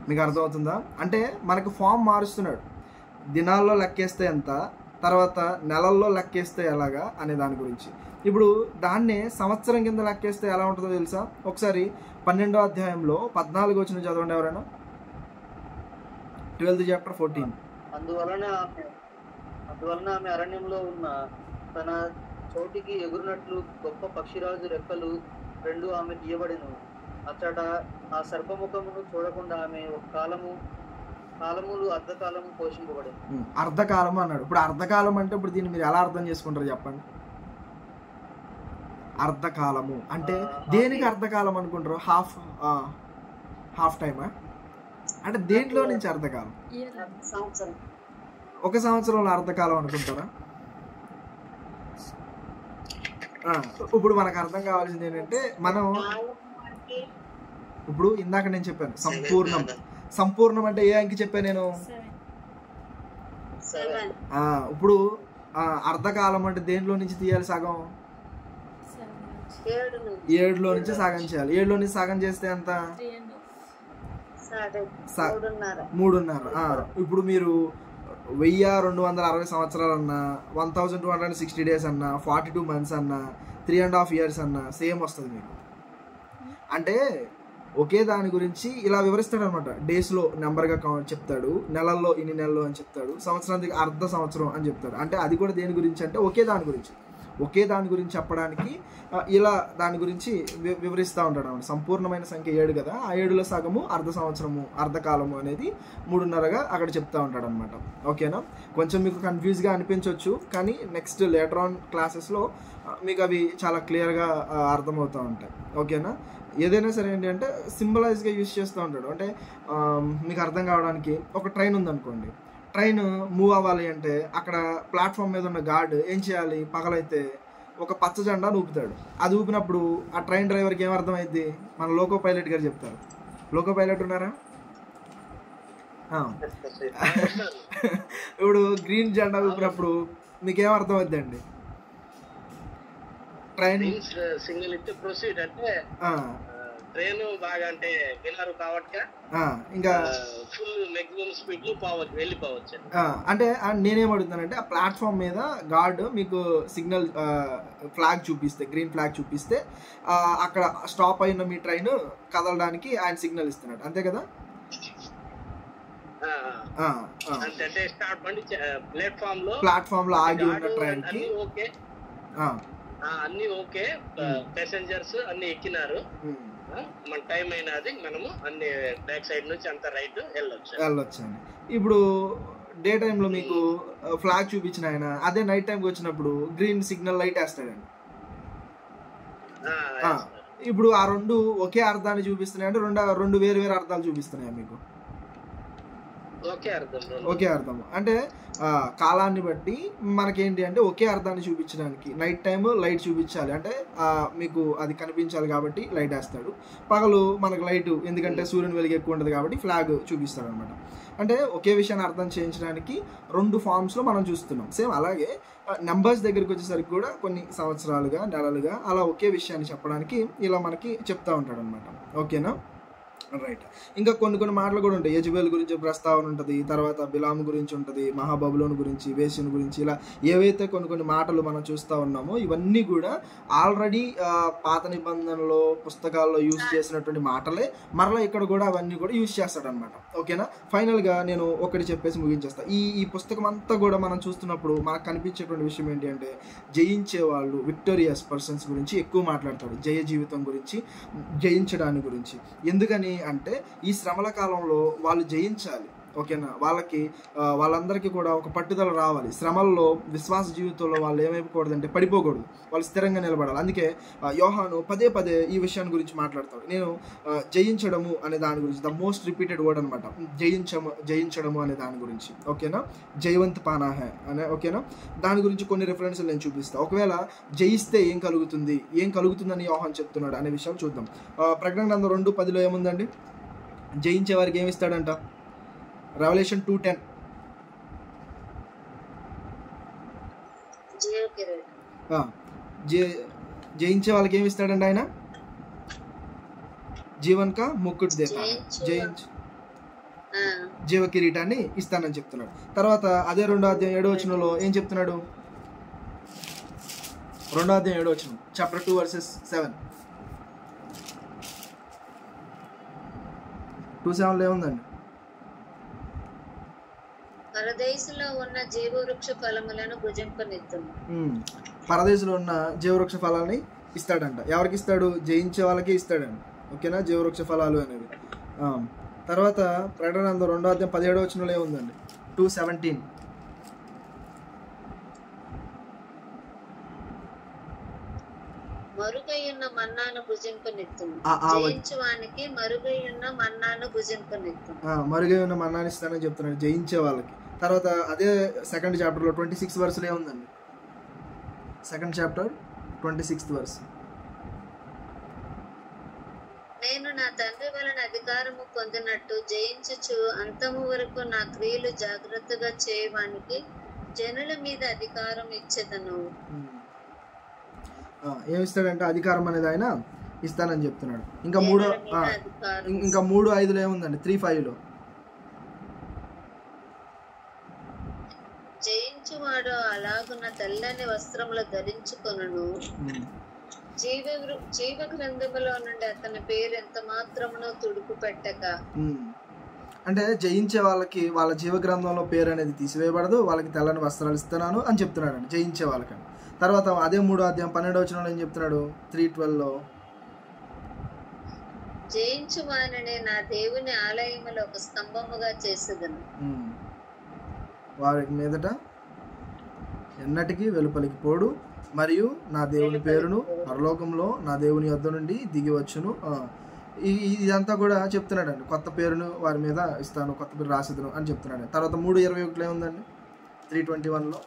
మీకు అర్థమవుతుందా? అంటే మనకు ఫామ్ మారుస్తున్నాడు. దినాల్లో లెక్కేస్తే ఎంత, తర్వాత నెలల్లో లెక్కేస్తే ఎలాగా అనే దాని గురించి. ఇప్పుడు దాన్నే సంవత్సరం కింద లెక్కేస్తే ఎలా ఉంటుందో తెలుసా? ఒకసారి 12వ అధ్యాయంలో 14 వచ్చిన చదవండి ఎవరైనా. 12th chapter 14. అందువలన ఆమె అరణ్యంలో ఉన్న తన చోటికి ఎగురునట్లు గొప్ప పక్షిరాజు రెక్కలు 2 ఆమెకు ఇవ్వబడిను. అచ్చట ఆ సర్పముఖమును చూడకుండా ఆమె ఒక కాలములు అర్ధకాలము పోషింపబడింది. అర్ధకాలము అన్నాడు. ఇప్పుడు అర్ధకాలం అంటే ఇప్పుడు దీన్ని మీరు ఎలా అర్థం చేసుకుంటారు చెప్పండి? అర్ధకాలము అంటే దేనికి అర్ధకాలం అనుకుంటారు? హాఫ్ టైమా? అంటే దేంట్లో నుంచి అర్ధకాలం? ఒక సంవత్సరంలో అర్ధకాలం అనుకుంటారా? ఇప్పుడు మనకు అర్థం కావాల్సింది ఏంటంటే, మనం ఇప్పుడు ఇందాక నేను చెప్పాను సంపూర్ణం అంటే ఏ అంకి చెప్పాను నేను? ఇప్పుడు అర్ధకాలం అంటే దేంట్లో నుంచి తీయాలి? సగం 7లో నుంచి సగం చేయాలి. 7లో నుంచి సగం చేస్తే ఎంత? 3.5. ఇప్పుడు మీరు 1260 సంవత్సరాలు అన్నా, 1260 days అన్నా, 42 months అన్నా, 3.5 years అన్నా సేమ్ వస్తుంది మీకు. అంటే ఒకే దాని గురించి ఇలా వివరిస్తాడు అనమాట. డేస్లో నెంబర్గా చెప్తాడు, నెలల్లో ఇన్ని నెలలు అని చెప్తాడు, సంవత్సరానికి అర్ధ సంవత్సరం అని చెప్తాడు. అంటే అది కూడా దేని గురించి అంటే ఒకే దాని గురించి చెప్పడానికి ఇలా దాని గురించి వివరిస్తూ ఉంటాడు అన్నమాట. సంపూర్ణమైన సంఖ్య 7 కదా, ఆ 7లో సగము అర్ధ సంవత్సరము, అర్ధకాలము అనేది 3.5గా అక్కడ చెప్తా ఉంటాడు అనమాట. ఓకేనా? కొంచెం మీకు కన్ఫ్యూజ్గా అనిపించవచ్చు, కానీ నెక్స్ట్ లేటర్ ఆన్ క్లాసెస్లో మీకు అవి చాలా క్లియర్గా అర్థమవుతూ ఉంటాయి. ఓకేనా? ఏదైనా సరే ఏంటి అంటే సింబలైజ్గా యూజ్ చేస్తూ ఉంటాడు. అంటే మీకు అర్థం కావడానికి ఒక ట్రైన్ ఉందనుకోండి, ట్రైన్ మూవ్ అవ్వాలి అంటే అక్కడ ప్లాట్ఫామ్ మీద ఉన్న గార్డ్ ఏం చేయాలి? పగలైతే ఒక పచ్చ జెండా ఊపుతాడు. అది ఊపినప్పుడు ఆ ట్రైన్ డ్రైవర్కి ఏమర్థమైంది? మన లోకో పైలట్ గారు చెప్తారు. లోకో పైలట్ ఉన్నారా? ఇప్పుడు గ్రీన్ జెండా ఊపినప్పుడు మీకేమర్థమైంది అండి? ట్రైన్ సిగ్నల్ ఇచ్చి ప్రొసీడ్ అంటే ట్రైన్ బాగా అంటే వినరు కాబట్టి ఇంకా ఫుల్ మాక్సిమం స్పీడ్ లో వెళ్ళిపోవచ్చు. అంటే నేనేమడుగుతానంటే ఆ ప్లాట్ఫామ్ మీద గార్డ్ మీకు సిగ్నల్ ఫ్లాగ్ చూపిస్తే, గ్రీన్ ఫ్లాగ్ చూపిస్తే అక్కడ స్టాప్ అయిన మీ ట్రైన్ కదలడానికి ఆయన సిగ్నల్ ఇస్తున్నాడు, అంతే కదా? అంటే స్టార్ట్ బండి ప్లాట్ఫామ్ లో ఆగి ఉన్న ట్రైన్ కి అన్ని ఓకే, ప్యాసింజర్స్ అన్ని ఎక్కినారు, మన టైం అయినది, మనము అన్ని బ్యాక్ సైడ్ నుంచి అంత రైట్ వెళ్ళొచ్చు. ఇప్పుడు డే టైంలో మీకు ఫ్లాగ్ చూపించిన ఆయన అదే నైట్ టైంకి వచ్చినప్పుడు గ్రీన్ సిగ్నల్ లైట్ వేస్తాడండి. ఇప్పుడు ఆ రెండు ఒకే అర్థాన్ని చూపిస్తున్నాయి అంటే రెండు వేరు వేరు అర్థాలు చూపిస్తున్నాయి మీకు? ఒకే అర్థం అంటే కాలాన్ని బట్టి మనకేంటి అంటే ఒకే అర్థాన్ని చూపించడానికి నైట్ టైం లైట్ చూపించాలి అంటే మీకు అది కనిపించాలి కాబట్టి లైట్ వేస్తాడు. పగలు మనకు లైట్ ఎందుకంటే సూర్యుని వెలుగు ఎక్కువ ఉంటుంది కాబట్టి ఫ్లాగ్ చూపిస్తాడు అనమాట. అంటే ఒకే విషయాన్ని అర్థం చేయించడానికి రెండు ఫామ్స్లో మనం చూస్తున్నాం. సేమ్ అలాగే నెంబర్స్ దగ్గరికి వచ్చేసరికి కూడా కొన్ని సంవత్సరాలుగా, నెలలుగా అలా ఒకే విషయాన్ని చెప్పడానికి ఇలా మనకి చెప్తా ఉంటాడు అనమాట. ఓకేనా? రైట్. ఇంకా కొన్ని మాటలు కూడా ఉంటాయి. యెజబెల్ గురించి ప్రస్తావన ఉంటుంది, తర్వాత బిలాము గురించి ఉంటుంది, మహాబబులోను గురించి, వేశ్యను గురించి, ఇలా ఏవైతే కొన్ని మాటలు మనం చూస్తూ ఉన్నామో ఇవన్నీ కూడా ఆల్రెడీ పాత నిబంధనలో పుస్తకాల్లో యూజ్ చేసినటువంటి మాటలే మరలా ఇక్కడ కూడా అవన్నీ కూడా యూజ్ చేస్తాడనమాట. ఓకేనా? ఫైనల్గా నేను ఒకటి చెప్పేసి ముగించేస్తా. ఈ పుస్తకం అంతా కూడా మనం చూస్తున్నప్పుడు మనకు కనిపించేటువంటి విషయం ఏంటి అంటే జయించే వాళ్ళు, విక్టోరియస్ పర్సన్స్ గురించి ఎక్కువ మాట్లాడతాడు, జయ జీవితం గురించి, జయించడాని గురించి. ఎందుకని అంటే ఈ శ్రమల కాలంలో వాళ్ళు జయించాలి. ఓకేనా? వాళ్ళందరికీ కూడా ఒక పట్టుదల రావాలి. శ్రమల్లో విశ్వాస జీవితంలో వాళ్ళు ఏమైపోకూడదంటే పడిపోకూడదు, వాళ్ళు స్థిరంగా నిలబడాలి. అందుకే యోహాను పదే ఈ విషయాన్ని గురించి మాట్లాడతాడు. నేను జయించడము అనే దాని గురించి, ద మోస్ట్ రిపీటెడ్ వర్డ్ అనమాట, జయించడము అనే దాని గురించి. ఓకేనా? జయవంత్ పానా హై అనే. ఓకేనా? దాని గురించి కొన్ని రిఫరెన్స్లు నేను చూపిస్తాను. ఒకవేళ జయిస్తే ఏం కలుగుతుందని యోహాను చెప్తున్నాడు అనే విషయాలు చూద్దాం. ప్రకటన గ్రంథం 2:10 ఏముందండి? జయించే వారికి ఏమి ఇస్తాడంట? రెవల్యూషన్ 2:10 జయించే వాళ్ళకి ఏమి ఇస్తాడండి ఆయన? జీవన్ కా ముక్కుట్ దేతా, జీవ కిరీటాన్ని ఇస్తానని చెప్తున్నాడు. తర్వాత అదే 2వ అధ్యాయం 7వ వచనంలో ఏం చెప్తున్నాడు? 2వ అధ్యాయం 7వ వచనం, చాప్టర్ 2 వర్సెస్ 7. 2:7 ఏముందండి? పరదేశంలో ఉన్న జీవవృక్ష ఫలములను భుజింపనిత్తును. పరదేశంలో ఉన్న జీవవృక్ష ఫలాలని ఇస్తాడంట. ఎవరికి ఇస్తాడు? జయించే వాళ్ళకి ఇస్తాడంట. ఓకేనా? జీవవృక్ష ఫలాలు అనేవి. తర్వాత ప్రకటన 2వ అధ్యాయం 17వ వచనంలో ఏముందండి? 2:17 మరుగైయున్న మన్నాను భుజింపనిత్తును. జయించువానికి మరుగైయున్న మన్నాను భుజింపనిత్తును. మరుగై ఉన్న మన్నాను ఇస్తానని చెప్తున్నాడు జయించే వాళ్ళకి. తర్వాత అదే 2nd చాప్టర్లో 26th వర్స్లో ఏముందండి? 2nd chapter 26th verse. నేను నా తండ్రి వలన అధికారము పొందినట్టు జయించుచు అంతము వరకు నా క్రియలు జాగ్రత్తగా చేయవానికి జనుల మీద అధికారం ఇచ్చేదను. ఏమిస్తాడంటే అధికారం అనేది ఆయన ఇస్తానని చెప్తున్నాడు. ఇంకా 3:5 ఏముందండి? 3:5 జయించువాడు అలాగున్న తెల్లని వస్త్రములు ధరించుకొనును. జీవ గ్రంథములో నుండి అతని పేరు ఎంత మాత్రమునో తుడుపు పెట్టక. అంటే జయించే వాళ్ళకి వాళ్ళ జీవ గ్రంథంలో పేరు అనేది తీసివేయబడదు, వాళ్ళకి తెల్లని వస్త్రాలు ఇస్తున్నాను అని చెప్తున్నాడు అండి జయించే వాళ్ళకని. తర్వాత అదే 3వ అధ్యాయం 12వ వచనంలో ఏం చెప్తున్నాడు? 3:12 జయించువానిని నా దేవుని ఆలయములో ఒక స్తంభముగా చేసేదను. వారి మీదట ఎన్నటికీ వెలుపలికి పోడు, మరియు నా దేవుని పేరును పరలోకంలో నా దేవుని యొద్ద నుండి దిగి వచ్చును. ఇదంతా కూడా చెప్తున్నాడు అండి. కొత్త పేరును వారి మీద ఇస్తాను, కొత్త పేరు రాసిదను అని చెప్తున్నాడు. తర్వాత 3:21 ఏముందండి? 3:21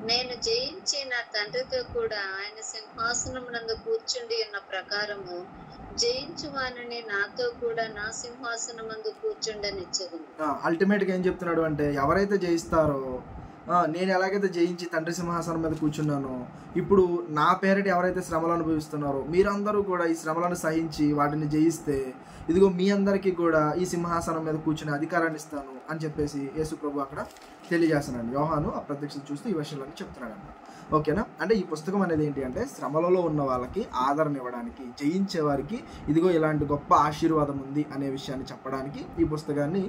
నేను జయించి నా తండ్రితో కూడా ఆయన సింహాసనమునందు కూర్చుండి ఉన్న ప్రకారము జయించువానిని నాతో కూడా నా సింహాసనమందు కూర్చుండనిచ్చెదను. అల్టిమేట్ గా ఏం చెప్తున్నాడు అంటే ఎవరైతే జయిస్తారో, నేను ఎలాగైతే జయించి తండ్రి సింహాసనం మీద కూర్చున్నానో, ఇప్పుడు నా పేరిట ఎవరైతే శ్రమలు అనుభవిస్తున్నారో మీరందరూ కూడా ఈ శ్రమలను సహించి వాటిని జయిస్తే ఇదిగో మీ అందరికీ కూడా ఈ సింహాసనం మీద కూర్చునే అధికారాన్ని ఇస్తాను అని చెప్పేసి యేసు ప్రభు అక్కడ తెలియజేస్తున్నాడు. యోహాను ఆ ప్రత్యక్షత చూస్తూ ఈ విషయాలన్నీ చెప్తున్నాడు అన్నమాట. ఓకేనా? అంటే ఈ పుస్తకం అనేది ఏంటి అంటే శ్రమలలో ఉన్న వాళ్ళకి ఆదరణ ఇవ్వడానికి, జయించే వారికి ఇదిగో ఇలాంటి గొప్ప ఆశీర్వాదం ఉంది అనే విషయాన్ని చెప్పడానికి ఈ పుస్తకాన్ని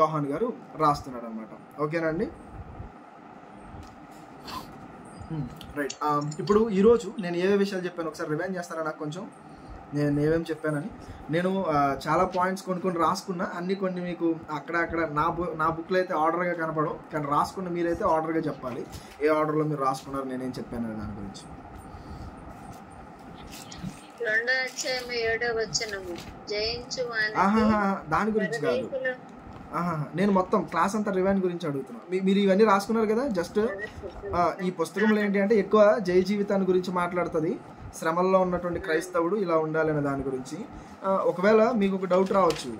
యోహాను గారు రాస్తున్నాడు అనమాట. ఓకేనండి? రైట్. ఇప్పుడు ఈరోజు నేను ఏవే విషయాలు చెప్పాను ఒకసారి రివైండ్ చేస్తారా నాకు కొంచెం? నేను ఏమేమి చెప్పానని నేను చాలా పాయింట్స్ కొన్ని రాసుకున్నా. కొన్ని మీకు అక్కడ నా బుక్లో అయితే ఆర్డర్గా కనపడవు, కానీ రాసుకున్న మీరైతే ఆర్డర్గా చెప్పాలి ఏ ఆర్డర్లో మీరు రాసుకున్నారు, నేనేం చెప్పాను దాని గురించి. 2వ అధ్యాయం 7వ వచనము దాని గురించి కాదు, నేను మొత్తం క్లాస్ అంతా రివైండ్ గురించి అడుగుతున్నాను. మీరు ఇవన్నీ రాసుకున్నారు కదా. జస్ట్ ఈ పుస్తకంలో ఏంటి అంటే ఎక్కువ జయ జీవితాన్ని గురించి మాట్లాడుతుంది, శ్రమల్లో ఉన్నటువంటి క్రైస్తవుడు ఇలా ఉండాలనే దాని గురించి. ఒకవేళ మీకు ఒక డౌట్ రావచ్చు,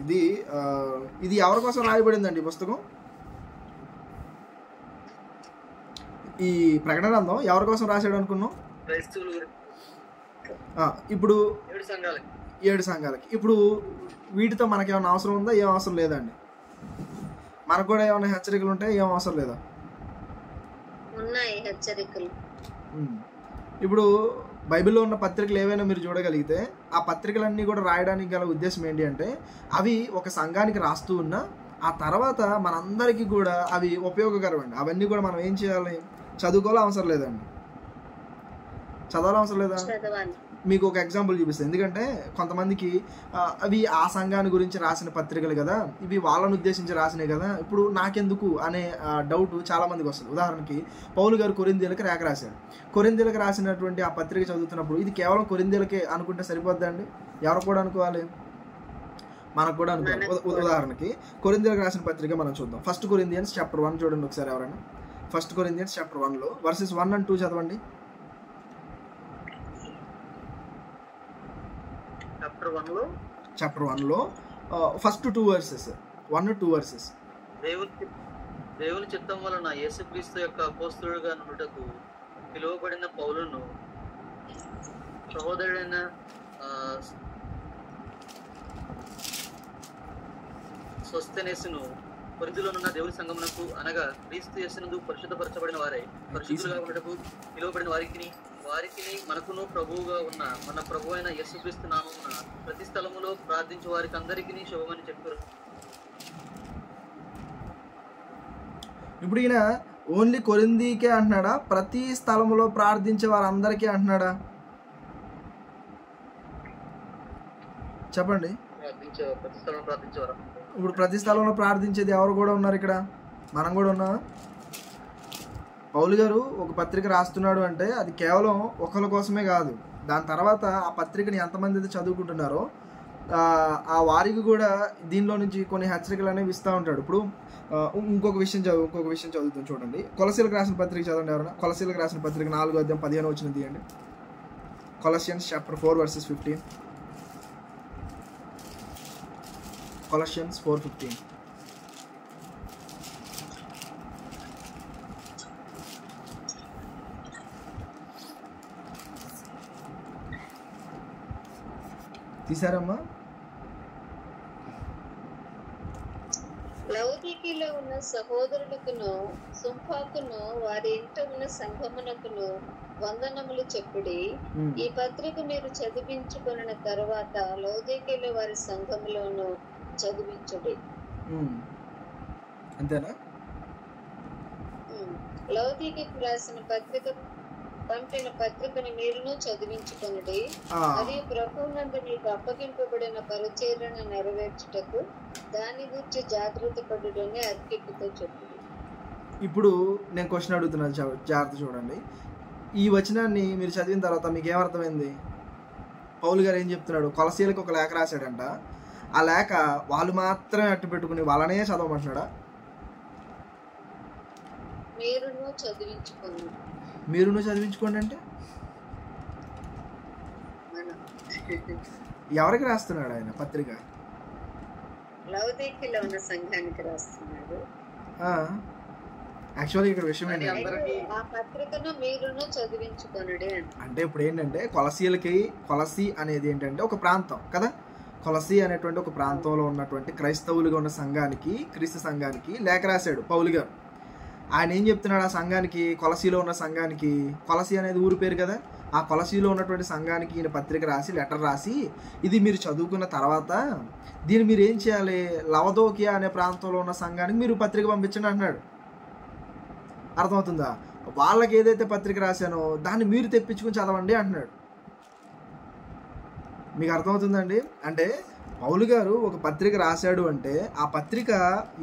ఇది ఎవరి కోసం రాయబడిందండి ఈ పుస్తకం? ఈ ప్రకటన గ్రంథం ఎవరి కోసం రాశాడు అనుకున్నాం? సంఘాలకు. ఇప్పుడు 7 సంఘాలకి. ఇప్పుడు వీటితో మనకేమైనా అవసరం ఉందా? ఏం అవసరం లేదండి. మనకు కూడా ఏమైనా హెచ్చరికలు ఉంటాయి? ఏం అవసరం లేదా? ఉన్నాయి హెచ్చరికలు. ఇప్పుడు బైబిల్లో ఉన్న పత్రికలు ఏవైనా మీరు చూడగలిగితే ఆ పత్రికలన్నీ కూడా రాయడానికి గల ఉద్దేశం ఏంటి అంటే అవి ఒక సంఘానికి రాస్తూ ఉన్నా ఆ తర్వాత మనందరికీ కూడా అవి ఉపయోగకరమండి. అవన్నీ కూడా మనం ఏం చేయాలి? చదువుకోవాలో అవసరం లేదండి. చదవాలో అవసరం లేదా? మీకు ఒక ఎగ్జాంపుల్ చూపిస్తాను. ఎందుకంటే కొంతమందికి అవి ఆ సంఘాన్ని గురించి రాసిన పత్రికలు కదా, ఇవి వాళ్ళని ఉద్దేశించి రాసినాయి కదా, ఇప్పుడు నాకెందుకు అనే డౌట్ చాలా మందికి వస్తుంది. ఉదాహరణకి పౌలు గారు కొరింథీయులకు లేఖ రాశాడు. కొరింథీయులకు రాసినటువంటి ఆ పత్రిక చదువుతున్నప్పుడు ఇది కేవలం కొరింథీయులకే అనుకుంటే సరిపోద్దండి? ఎవరు కూడా అనుకోవాలి? మనకు కూడా అనుకోవాలి. ఉదాహరణకి కొరింథీయులకు రాసిన పత్రిక మనం చూద్దాం. 1 Corinthians chapter 1 చూడండి ఒకసారి ఎవరైనా. 1 Corinthians chapter 1లో verses 1 and 2 చదవండి. చాప్టర్ 1లో ఫస్ట్ 2 verses, 1-2 verses. దేవుని చిత్తం వలన యేసుక్రీస్తు యొక్క అపోస్తలుడుగా నుండుటకు పిలువబడిన పౌలును, సహోదరుడైన సోస్తెనేసును కొరింథీయులోనున్న దేవుని సంఘమునకు, అనగా క్రీస్తు యేసునందు పరిశుద్ధపరచబడిన వారే పరిశుద్ధులుగా ఉండటకు పిలువబడిన వారికి మనకును ప్రభువుగా ఉన్న మన ప్రభు అయిన యేసుక్రీస్తు నామమున ప్రతి స్థలములో ప్రార్థించే వారికి అందరికీ శుభమని చెప్పారు. ఇప్పుడు ఈయన ఓన్లీ కొరింథీకే అంటున్నాడా? ప్రతి స్థలములో ప్రార్థించే వారందరికీ అంటున్నాడా? చెప్పండి. ఇప్పుడు ప్రతి స్థలంలో ప్రార్థించేది ఎవరు కూడా ఉన్నారు? ఇక్కడ మనం కూడా ఉన్నాం. పౌలు గారు ఒక పత్రిక రాస్తున్నాడు అంటే అది కేవలం ఒకళ్ళ కోసమే కాదు. దాని తర్వాత ఆ పత్రికని ఎంతమంది అయితే చదువుకుంటున్నారో ఆ వారికి కూడా దీనిలో నుంచి కొన్ని హెచ్చరికలు అనేవి ఇస్తూ ఉంటాడు. ఇప్పుడు ఇంకొక విషయం చదువుతాం చూడండి. కొలసీలకు రాసిన పత్రిక చదవండి ఎవరైనా. కొలసీలకు రాసిన పత్రిక 4వ అధ్యాయం 15వ వచనం తీయండి. Colossians chapter 4 verses 15. Colossians 4:15. తీసారమ్మా? లౌదీకీలో ఉన్న సహోదరులకును సుంఫాకును వారి ఇంట ఉన్న సంఘమునకును వందనములు చెప్పుడి. ఈ పత్రిక మీరు చదివించుకున్న తర్వాత లౌదీకీలో వారి సంఘములోను చదివించుడి. అంతేనా? లౌదీకీకి రాసిన పత్రిక పంపిన పత్రికను మీరును చదివించుకొనుడి. అది ప్రభువునందు మీకు అప్పగింపబడిన పరిచర్యను నెరవేర్చుటకు దాని గురించి జాగ్రత్త పడుడని అర్కిప్పుతో చెప్పింది. ఇప్పుడు నేను క్వశ్చన్ అడుగుతున్నాను, జాగ్రత్త చూడండి. ఈ వచనాన్ని మీరు చదివిన తర్వాత మీకు ఏమర్థమైంది? పౌలు గారు ఏం చెప్తున్నాడు? కొలసీలకు ఒక లేఖ రాశాడంట. ఆ లేఖ వాళ్ళు మాత్రమే అట్టు పెట్టుకుని వాళ్ళనే చదవమంటున్నాడా? మీరును చదివించుకోండి అంటే ఎవరికి రాస్తున్నాడు ఆయన పత్రిక? లౌదీకీలో ఉన్న సంఘానికి రాస్తున్నాడు. యాక్చువల్లీ ఇక్కడ విషయం ఏంటంటే ఆ పత్రికను మీరును చదివించుకొనుడి అంటే ఇప్పుడు ఏంటంటే కొలసీ అనేది ఏంటంటే ఒక ప్రాంతం కదా. కొలసీ అనేటువంటి ఒక ప్రాంతంలో ఉన్నటువంటి క్రైస్తవులుగా ఉన్న సంఘానికి, క్రీస్తు సంఘానికి లేఖ రాశాడు పౌలు గారు. ఆయన ఏం చెప్తున్నాడు ఆ సంఘానికి? కొలసీలో ఉన్న సంఘానికి, కొలసీ అనేది ఊరి పేరు కదా, ఆ కొలసీలో ఉన్నటువంటి సంఘానికి ఈయన పత్రిక రాసి, లెటర్ రాసి, ఇది మీరు చదువుకున్న తర్వాత దీన్ని మీరు ఏం చేయాలి? లవదోకియా అనే ప్రాంతంలో ఉన్న సంఘానికి మీరు పత్రిక పంపించండి అంటున్నాడు. అర్థమవుతుందా? వాళ్ళకి ఏదైతే పత్రిక రాశానో దాన్ని మీరు తెప్పించుకుని చదవండి అంటున్నాడు. మీకు అర్థమవుతుందండి? అంటే పౌలు గారు ఒక పత్రిక రాశాడు అంటే ఆ పత్రిక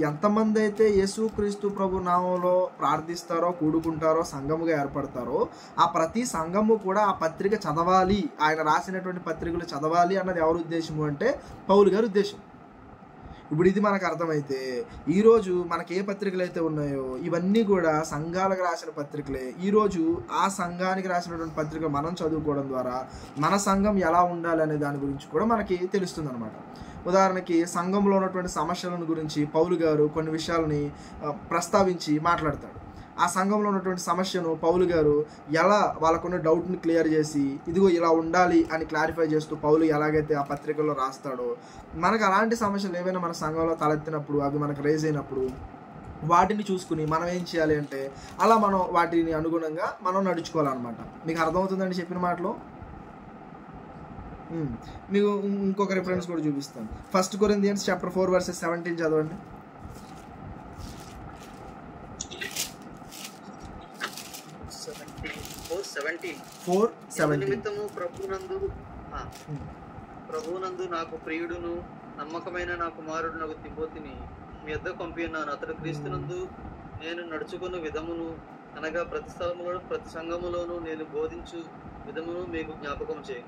ఎంతమంది అయితే యేసుక్రీస్తు ప్రభు నామంలో ప్రార్థిస్తారో, కూడుకుంటారో, సంఘముగా ఏర్పడతారో ఆ ప్రతి సంఘము కూడా ఆ పత్రిక చదవాలి, ఆయన రాసినటువంటి పత్రికలు చదవాలి అన్నది ఎవరి ఉద్దేశము అంటే పౌలు గారి ఉద్దేశం. ఇప్పుడు ఇది మనకు అర్థమైతే ఈరోజు మనకి ఏ పత్రికలు అయితే ఉన్నాయో ఇవన్నీ కూడా సంఘాలకు రాసిన పత్రికలే. ఈరోజు ఆ సంఘానికి రాసినటువంటి పత్రికలు మనం చదువుకోవడం ద్వారా మన సంఘం ఎలా ఉండాలి అనే దాని గురించి కూడా మనకి తెలుస్తుంది అనమాట. ఉదాహరణకి సంఘంలో ఉన్నటువంటి సమస్యలను గురించి పౌలు గారు కొన్ని విషయాలని ప్రస్తావించి మాట్లాడతాడు. ఆ సంఘంలో ఉన్నటువంటి సమస్యను పౌలు గారు ఎలా వాళ్ళకున్న డౌట్ని క్లియర్ చేసి ఇదిగో ఇలా ఉండాలి అని క్లారిఫై చేస్తూ పౌలు ఎలాగైతే ఆ పత్రికల్లో రాస్తాడో, మనకు అలాంటి సమస్యలు ఏవైనా మన సంఘంలో తలెత్తినప్పుడు, అవి మనకు రేజ్ అయినప్పుడు వాటిని చూసుకుని మనం ఏం చేయాలి అంటే అలా మనం వాటిని అనుగుణంగా మనం నడుచుకోవాలన్నమాట. మీకు అర్థమవుతుందండి చెప్పిన మాటలో? మీకు ఇంకొక రిఫరెన్స్ కూడా చూపిస్తాను. 1 Corinthians chapter 4 verses 17 చదవండి. 4:17 నిమిత్తము ప్రభువునందు నాకు ప్రియుడును నమ్మకమైన నా కుమారుడు నాకు తిమోతిని మీ యొద్దకు పంపినాను. అతడు క్రీస్తునందు నేను నడుచుకున్న విధమును అనగా ప్రతి స్థలములో ప్రతి సంఘములోను నేను బోధించు విధమును మీకు జ్ఞాపకం చేయి.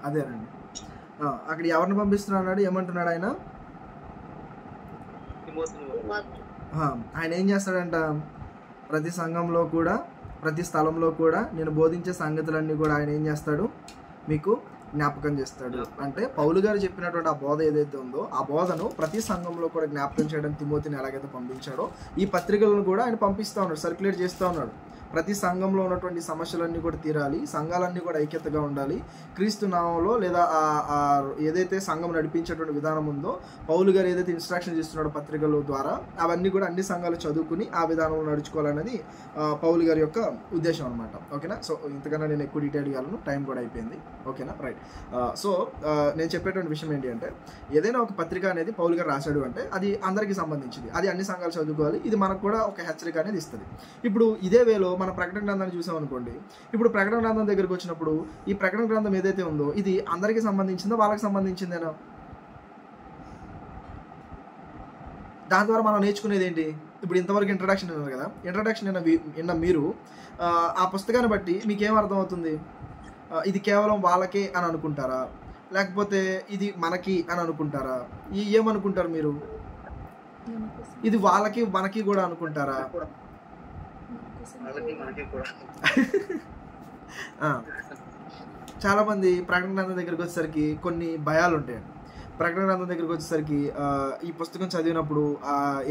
అదేనండి. అక్కడ ఎవరిని పంపిస్తున్నాడు, ఏమంటున్నాడు ఆయన? ఆయన ఏం చేస్తాడంట, ప్రతి సంఘంలో కూడా ప్రతి స్థలంలో కూడా నేను బోధించే సంగతులన్నీ కూడా ఆయన ఏం చేస్తాడు, మీకు జ్ఞాపకం చేస్తాడు. అంటే పౌలు గారు చెప్పినటువంటి ఆ బోధ ఏదైతే ఉందో ఆ బోధను ప్రతి సంఘంలో కూడా జ్ఞాపకం చేయడానికి తిమోతిని ఎలాగైతే పంపించాడో ఈ పత్రికలను కూడా ఆయన పంపిస్తూ ఉన్నాడు, సర్క్యులేట్ చేస్తూ ఉన్నాడు. ప్రతి సంఘంలో ఉన్నటువంటి సమస్యలన్నీ కూడా తీరాలి, సంఘాలన్నీ కూడా ఐక్యతగా ఉండాలి, క్రీస్తు నామంలో లేదా ఏదైతే సంఘం నడిపించేటువంటి విధానం ఉందో పౌలు గారు ఏదైతే ఇన్స్ట్రక్షన్ ఇస్తున్నాడో పత్రికల ద్వారా అవన్నీ కూడా అన్ని సంఘాలు చదువుకుని ఆ విధానంలో నడుచుకోవాలనేది పౌలు గారి యొక్క ఉద్దేశం అనమాట. ఓకేనా? సో ఇంతకన్నా నేను ఎక్కువ డీటెయిల్ ఇవ్వాలను, టైం కూడా అయిపోయింది. ఓకేనా? రైట్. సో నేను చెప్పేటువంటి విషయం ఏంటి అంటే ఏదైనా ఒక పత్రిక అనేది పౌలు గారు రాశాడు అంటే అది అందరికీ సంబంధించింది, అది అన్ని సంఘాలు చదువుకోవాలి, ఇది మనకు కూడా ఒక హెచ్చరిక అనేది ఇస్తుంది. ఇప్పుడు ఇదే వేలో మన ప్రకటన గ్రంథాన్ని చూసామనుకోండి, ఇప్పుడు ప్రకటన గ్రంథం దగ్గరికి వచ్చినప్పుడు ఈ ప్రకటన గ్రంథం ఏదైతే ఉందో ఇది అందరికీ సంబంధించిందో వాళ్ళకి సంబంధించిందేనా? దాని ద్వారా మనం నేర్చుకునేది ఏంటి? ఇప్పుడు ఇంతవరకు ఇంట్రడక్షన్ విన్నారు కదా, ఇంట్రడక్షన్ విన్న మీరు ఆ పుస్తకాన్ని బట్టి మీకేం అర్థమవుతుంది? ఇది కేవలం వాళ్ళకే అని అనుకుంటారా, లేకపోతే ఇది మనకి అని అనుకుంటారా? ఏమనుకుంటారు మీరు? ఇది వాళ్ళకి మనకి కూడా అనుకుంటారా? చాలా మంది ప్రకటన గ్రంథం దగ్గరికి వచ్చేసరికి కొన్ని భయాలు ఉంటాయండి. ప్రకటన గ్రంథం దగ్గరికి వచ్చేసరికి ఈ పుస్తకం చదివినప్పుడు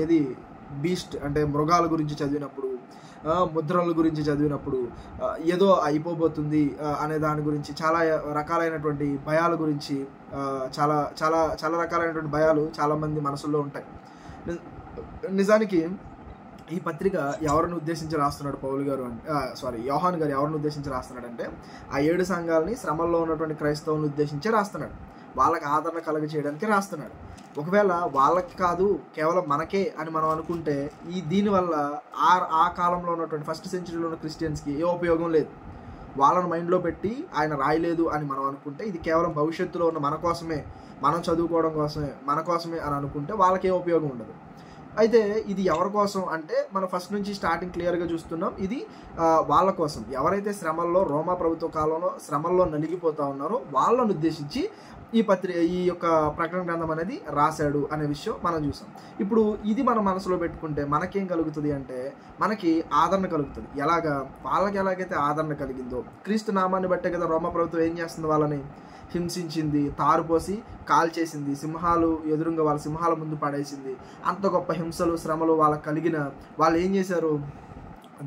ఏది బీస్ట్ అంటే మృగాల గురించి చదివినప్పుడు, ముద్రల గురించి చదివినప్పుడు ఏదో అయిపోబోతుంది అనే దాని గురించి చాలా రకాలైనటువంటి భయాల గురించి చాలా చాలా చాలా రకాలైనటువంటి భయాలు చాలామంది మనసుల్లో ఉంటాయి. నిజానికి ఈ పత్రిక ఎవరిని ఉద్దేశించి రాస్తున్నాడు పౌలు గారు అంటే యోహాను గారు ఎవరిని ఉద్దేశించి రాస్తున్నాడంటే ఆ 7 సంఘాలని శ్రమల్లో ఉన్నటువంటి క్రైస్తవులను ఉద్దేశించి రాస్తున్నాడు, వాళ్ళకి ఆదరణ కలగ చేయడానికి రాస్తున్నాడు. ఒకవేళ వాళ్ళకి కాదు కేవలం మనకే అని మనం అనుకుంటే దీనివల్ల ఆ కాలంలో ఉన్నటువంటి ఫస్ట్ సెంచరీలో ఉన్న క్రిస్టియన్స్కి ఏ ఉపయోగం లేదు. వాళ్ళని మైండ్లో పెట్టి ఆయన రాయలేదు అని మనం అనుకుంటే ఇది కేవలం భవిష్యత్తులో ఉన్న మన కోసమే, మనం చదువుకోవడం కోసమే, మన కోసమే అని అనుకుంటే వాళ్ళకి ఏ ఉపయోగం ఉండదు. అయితే ఇది ఎవరి కోసం అంటే మనం ఫస్ట్ నుంచి స్టార్టింగ్ క్లియర్గా చూస్తున్నాం, ఇది వాళ్ళ కోసం, ఎవరైతే శ్రమల్లో రోమా ప్రభుత్వ కాలంలో శ్రమల్లో నలిగిపోతూ ఉన్నారో వాళ్ళను ఉద్దేశించి ఈ యొక్క ప్రకటన గ్రంథం అనేది రాశాడు అనే విషయం మనం చూసాం. ఇప్పుడు ఇది మనం మనసులో పెట్టుకుంటే మనకేం కలుగుతుంది అంటే మనకి ఆదరణ కలుగుతుంది. ఎలాగా? వాళ్ళకి ఎలాగైతే ఆదరణ కలిగిందో క్రీస్తు నామాన్ని బట్టే కదా రోమా ప్రభుత్వం ఏం చేస్తుంది, వాళ్ళని హింసించింది, తారుపోసి కాల్చేసింది, సింహాలు ఎదురుగా వాళ్ళ సింహాల ముందు పడేసింది. అంత గొప్ప హింసలు శ్రమలు వాళ్ళకి కలిగిన వాళ్ళు ఏం చేశారు?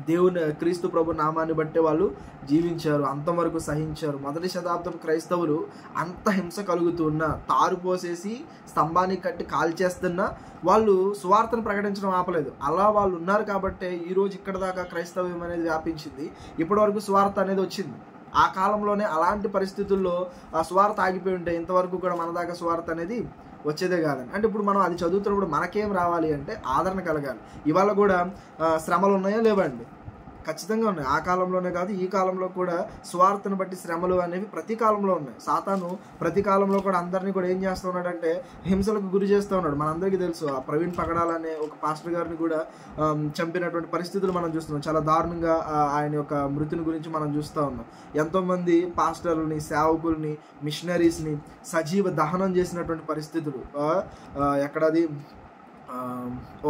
దేవుని క్రీస్తు ప్రభు నామాన్ని బట్టే వాళ్ళు జీవించారు, అంతవరకు సహించారు. మొదటి శతాబ్దం క్రైస్తవులు అంత హింస కలుగుతున్నా, తారుపోసేసి స్తంభానికి కట్టి కాల్చేస్తున్నా వాళ్ళు సువార్తను ప్రకటించడం ఆపలేదు. అలా వాళ్ళు ఉన్నారు కాబట్టే ఈరోజు ఇక్కడ దాకా క్రైస్తవ్యం అనేది వ్యాపించింది, ఇప్పటివరకు సువార్త అనేది వచ్చింది. ఆ కాలంలోనే అలాంటి పరిస్థితుల్లో ఆ సువార్త ఆగిపోయి ఉంటే ఇంతవరకు కూడా మన దాకా సువార్త అనేది వచ్చేదే కాదండి. అంటే ఇప్పుడు మనం అది చదువుతున్నప్పుడు మనకేం రావాలి అంటే ఆదరణ కలగాలి. ఇవాళ కూడా శ్రమలు ఉన్నాయా లేవండి? ఖచ్చితంగా ఉన్నాయి. ఆ కాలంలోనే కాదు ఈ కాలంలో కూడా స్వార్థను బట్టి శ్రమలు అనేవి ప్రతి కాలంలో ఉన్నాయి. సాతాను ప్రతి కాలంలో కూడా అందరినీ కూడా ఏం చేస్తూ ఉన్నాడంటే హింసలకు గురి చేస్తూ ఉన్నాడు. మనందరికీ తెలుసు ఆ ప్రవీణ్ పగడాల్ అనే ఒక పాస్టర్ గారిని కూడా చంపినటువంటి పరిస్థితులు మనం చూస్తున్నాం. చాలా దారుణంగా ఆయన యొక్క మృతిని గురించి మనం చూస్తూ ఉన్నాం. ఎంతోమంది పాస్టర్లని, సేవకుల్ని, మిషనరీస్ని సజీవ దహనం చేసినటువంటి పరిస్థితులు. ఎక్కడది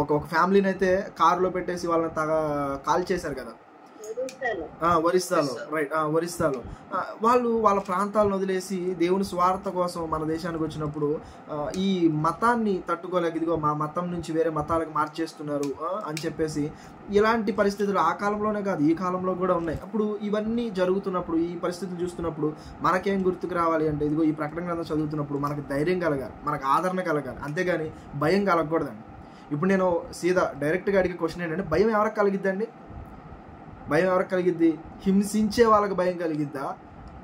ఒక ఫ్యామిలీని అయితే కారులో పెట్టేసి వాళ్ళని కాల్ చేశారు కదా. ఒరిస్సాలో రైట్, ఒరిస్సాలో వాళ్ళు వాళ్ళ ప్రాంతాలను వదిలేసి దేవుని స్వార్థ కోసం మన దేశానికి వచ్చినప్పుడు ఈ మతాన్ని తట్టుకోలేక ఇదిగో మా మతం నుంచి వేరే మతాలకు మార్చేస్తున్నారు అని చెప్పేసి ఇలాంటి పరిస్థితులు ఆ కాలంలోనే కాదు ఈ కాలంలో కూడా ఉన్నాయి. అప్పుడు ఇవన్నీ జరుగుతున్నప్పుడు ఈ పరిస్థితులు చూస్తున్నప్పుడు మనకేం గుర్తుకు రావాలి అంటే ఇదిగో ఈ ప్రకటన గ్రంథం చదువుతున్నప్పుడు మనకు ధైర్యం కలగాలి, మనకు ఆదరణ కలగాలి, అంతేగాని భయం కలగకూడదండి. ఇప్పుడు నేను సీదా డైరెక్ట్గా అడిగే క్వశ్చన్ ఏంటంటే భయం ఎవరికి కలిగిద్దండి? భయం ఎవరికి కలిగిద్ది? హింసించే వాళ్ళకి భయం కలిగిద్దా,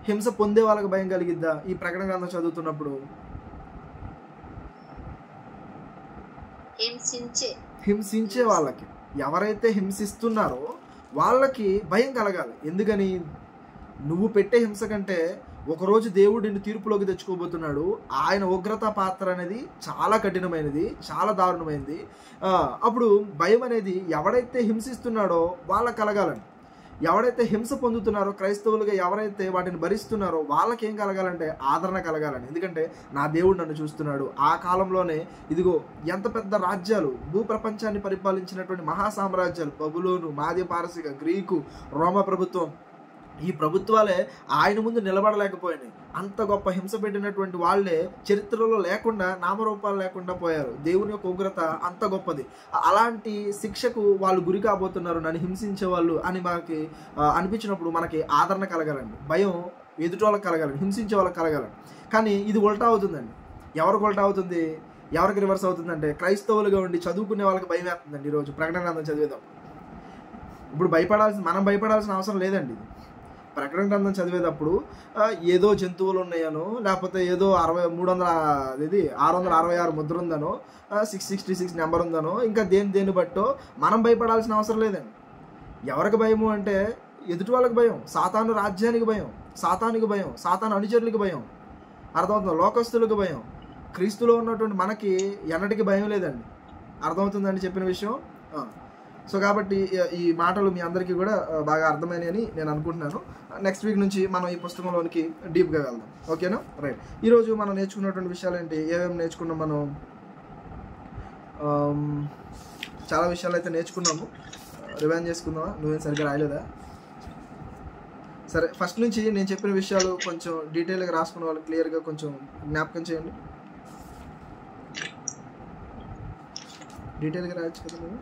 హింస పొందే వాళ్ళకి భయం కలిగిద్దా? ఈ ప్రకటన గ్రంథం చదువుతున్నప్పుడు హింసించే వాళ్ళకి, ఎవరైతే హింసిస్తున్నారో వాళ్ళకి భయం కలగాలి. ఎందుకని? నువ్వు పెట్టే హింస కంటే ఒకరోజు దేవుడు నిన్ను తీర్పులోకి తెచ్చుకోబోతున్నాడు. ఆయన ఉగ్రత పాత్ర అనేది చాలా కఠినమైనది, చాలా దారుణమైనది. అప్పుడు భయం అనేది ఎవడైతే హింసిస్తున్నాడో వాళ్ళకి కలగాలండి. ఎవడైతే హింస పొందుతున్నారో క్రైస్తవులుగా ఎవరైతే వాటిని భరిస్తున్నారో వాళ్ళకి ఏం కలగాలంటే ఆదరణ కలగాలని. ఎందుకంటే నా దేవుడు నన్ను చూస్తున్నాడు. ఆ కాలంలోనే ఇదిగో ఎంత పెద్ద రాజ్యాలు, భూప్రపంచాన్ని పరిపాలించినటువంటి మహాసామ్రాజ్యాలు, బబులోను, మాధ్య పారసిక, గ్రీకు, రోమ ప్రభుత్వం, ఈ ప్రభుత్వాలే ఆయన ముందు నిలబడలేకపోయినాయి. అంత గొప్ప హింస పెట్టినటువంటి వాళ్ళే చరిత్రలో లేకుండా, నామరూపాలు లేకుండా పోయారు. దేవుని యొక్క ఉగ్రత అంత గొప్పది. అలాంటి శిక్షకు వాళ్ళు గురి కాబోతున్నారు నన్ను హింసించే వాళ్ళు అని మనకి అనిపించినప్పుడు మనకి ఆదరణ కలగాలండి, భయం ఎదుటి వాళ్ళకి కలగాలండి, హింసించే వాళ్ళకి కలగాలండి. కానీ ఇది ఉల్టా అవుతుందండి. ఎవరికి ఉల్టా అవుతుంది? ఎవరికి రివర్స్ అవుతుందంటే క్రైస్తవులుగా ఉండి చదువుకునే వాళ్ళకి భయం వేస్తుందండి. ఈరోజు ప్రకటన గ్రంథం చదివేదాం. ఇప్పుడు మనం భయపడాల్సిన అవసరం లేదండి. ప్రకటన గ్రంథం చదివేటప్పుడు ఏదో జంతువులు ఉన్నాయనో, లేకపోతే ఏదో 666 ముద్ర ఉందనో, 666 నెంబర్ ఉందనో, ఇంకా దేని బట్టో మనం భయపడాల్సిన అవసరం లేదండి. ఎవరికి భయము అంటే ఎదుటి వాళ్ళకి భయం, సాతాను రాజ్యానికి భయం, సాతానికి భయం, సాతాను అనుచరులకి భయం, అర్థమవుతుంది, లోకస్తులకు భయం. క్రీస్తులో ఉన్నటువంటి మనకి ఎన్నటికీ భయం లేదండి. అర్థమవుతుందండి చెప్పిన విషయం. సో కాబట్టి ఈ మాటలు మీ అందరికీ కూడా బాగా అర్థమైనాయని నేను అనుకుంటున్నాను. నెక్స్ట్ వీక్ నుంచి మనం ఈ పుస్తకంలోనికి డీప్గా వెళ్దాం. ఓకేనా? రైట్. ఈరోజు మనం నేర్చుకున్నటువంటి విషయాలు ఏంటి, ఏమేమి నేర్చుకున్నాం? మనం చాలా విషయాలు అయితే నేర్చుకున్నాము. రివైండ్ చేసుకుందామా? నువ్వేం సరిగ్గా రాయలేదా? సరే, ఫస్ట్ నుంచి నేను చెప్పిన విషయాలు కొంచెం డీటెయిల్గా రాసుకున్న వాళ్ళు క్లియర్గా కొంచెం జ్ఞాపకం చేయండి. డీటెయిల్గా రాయొచ్చు కదా నువ్వు.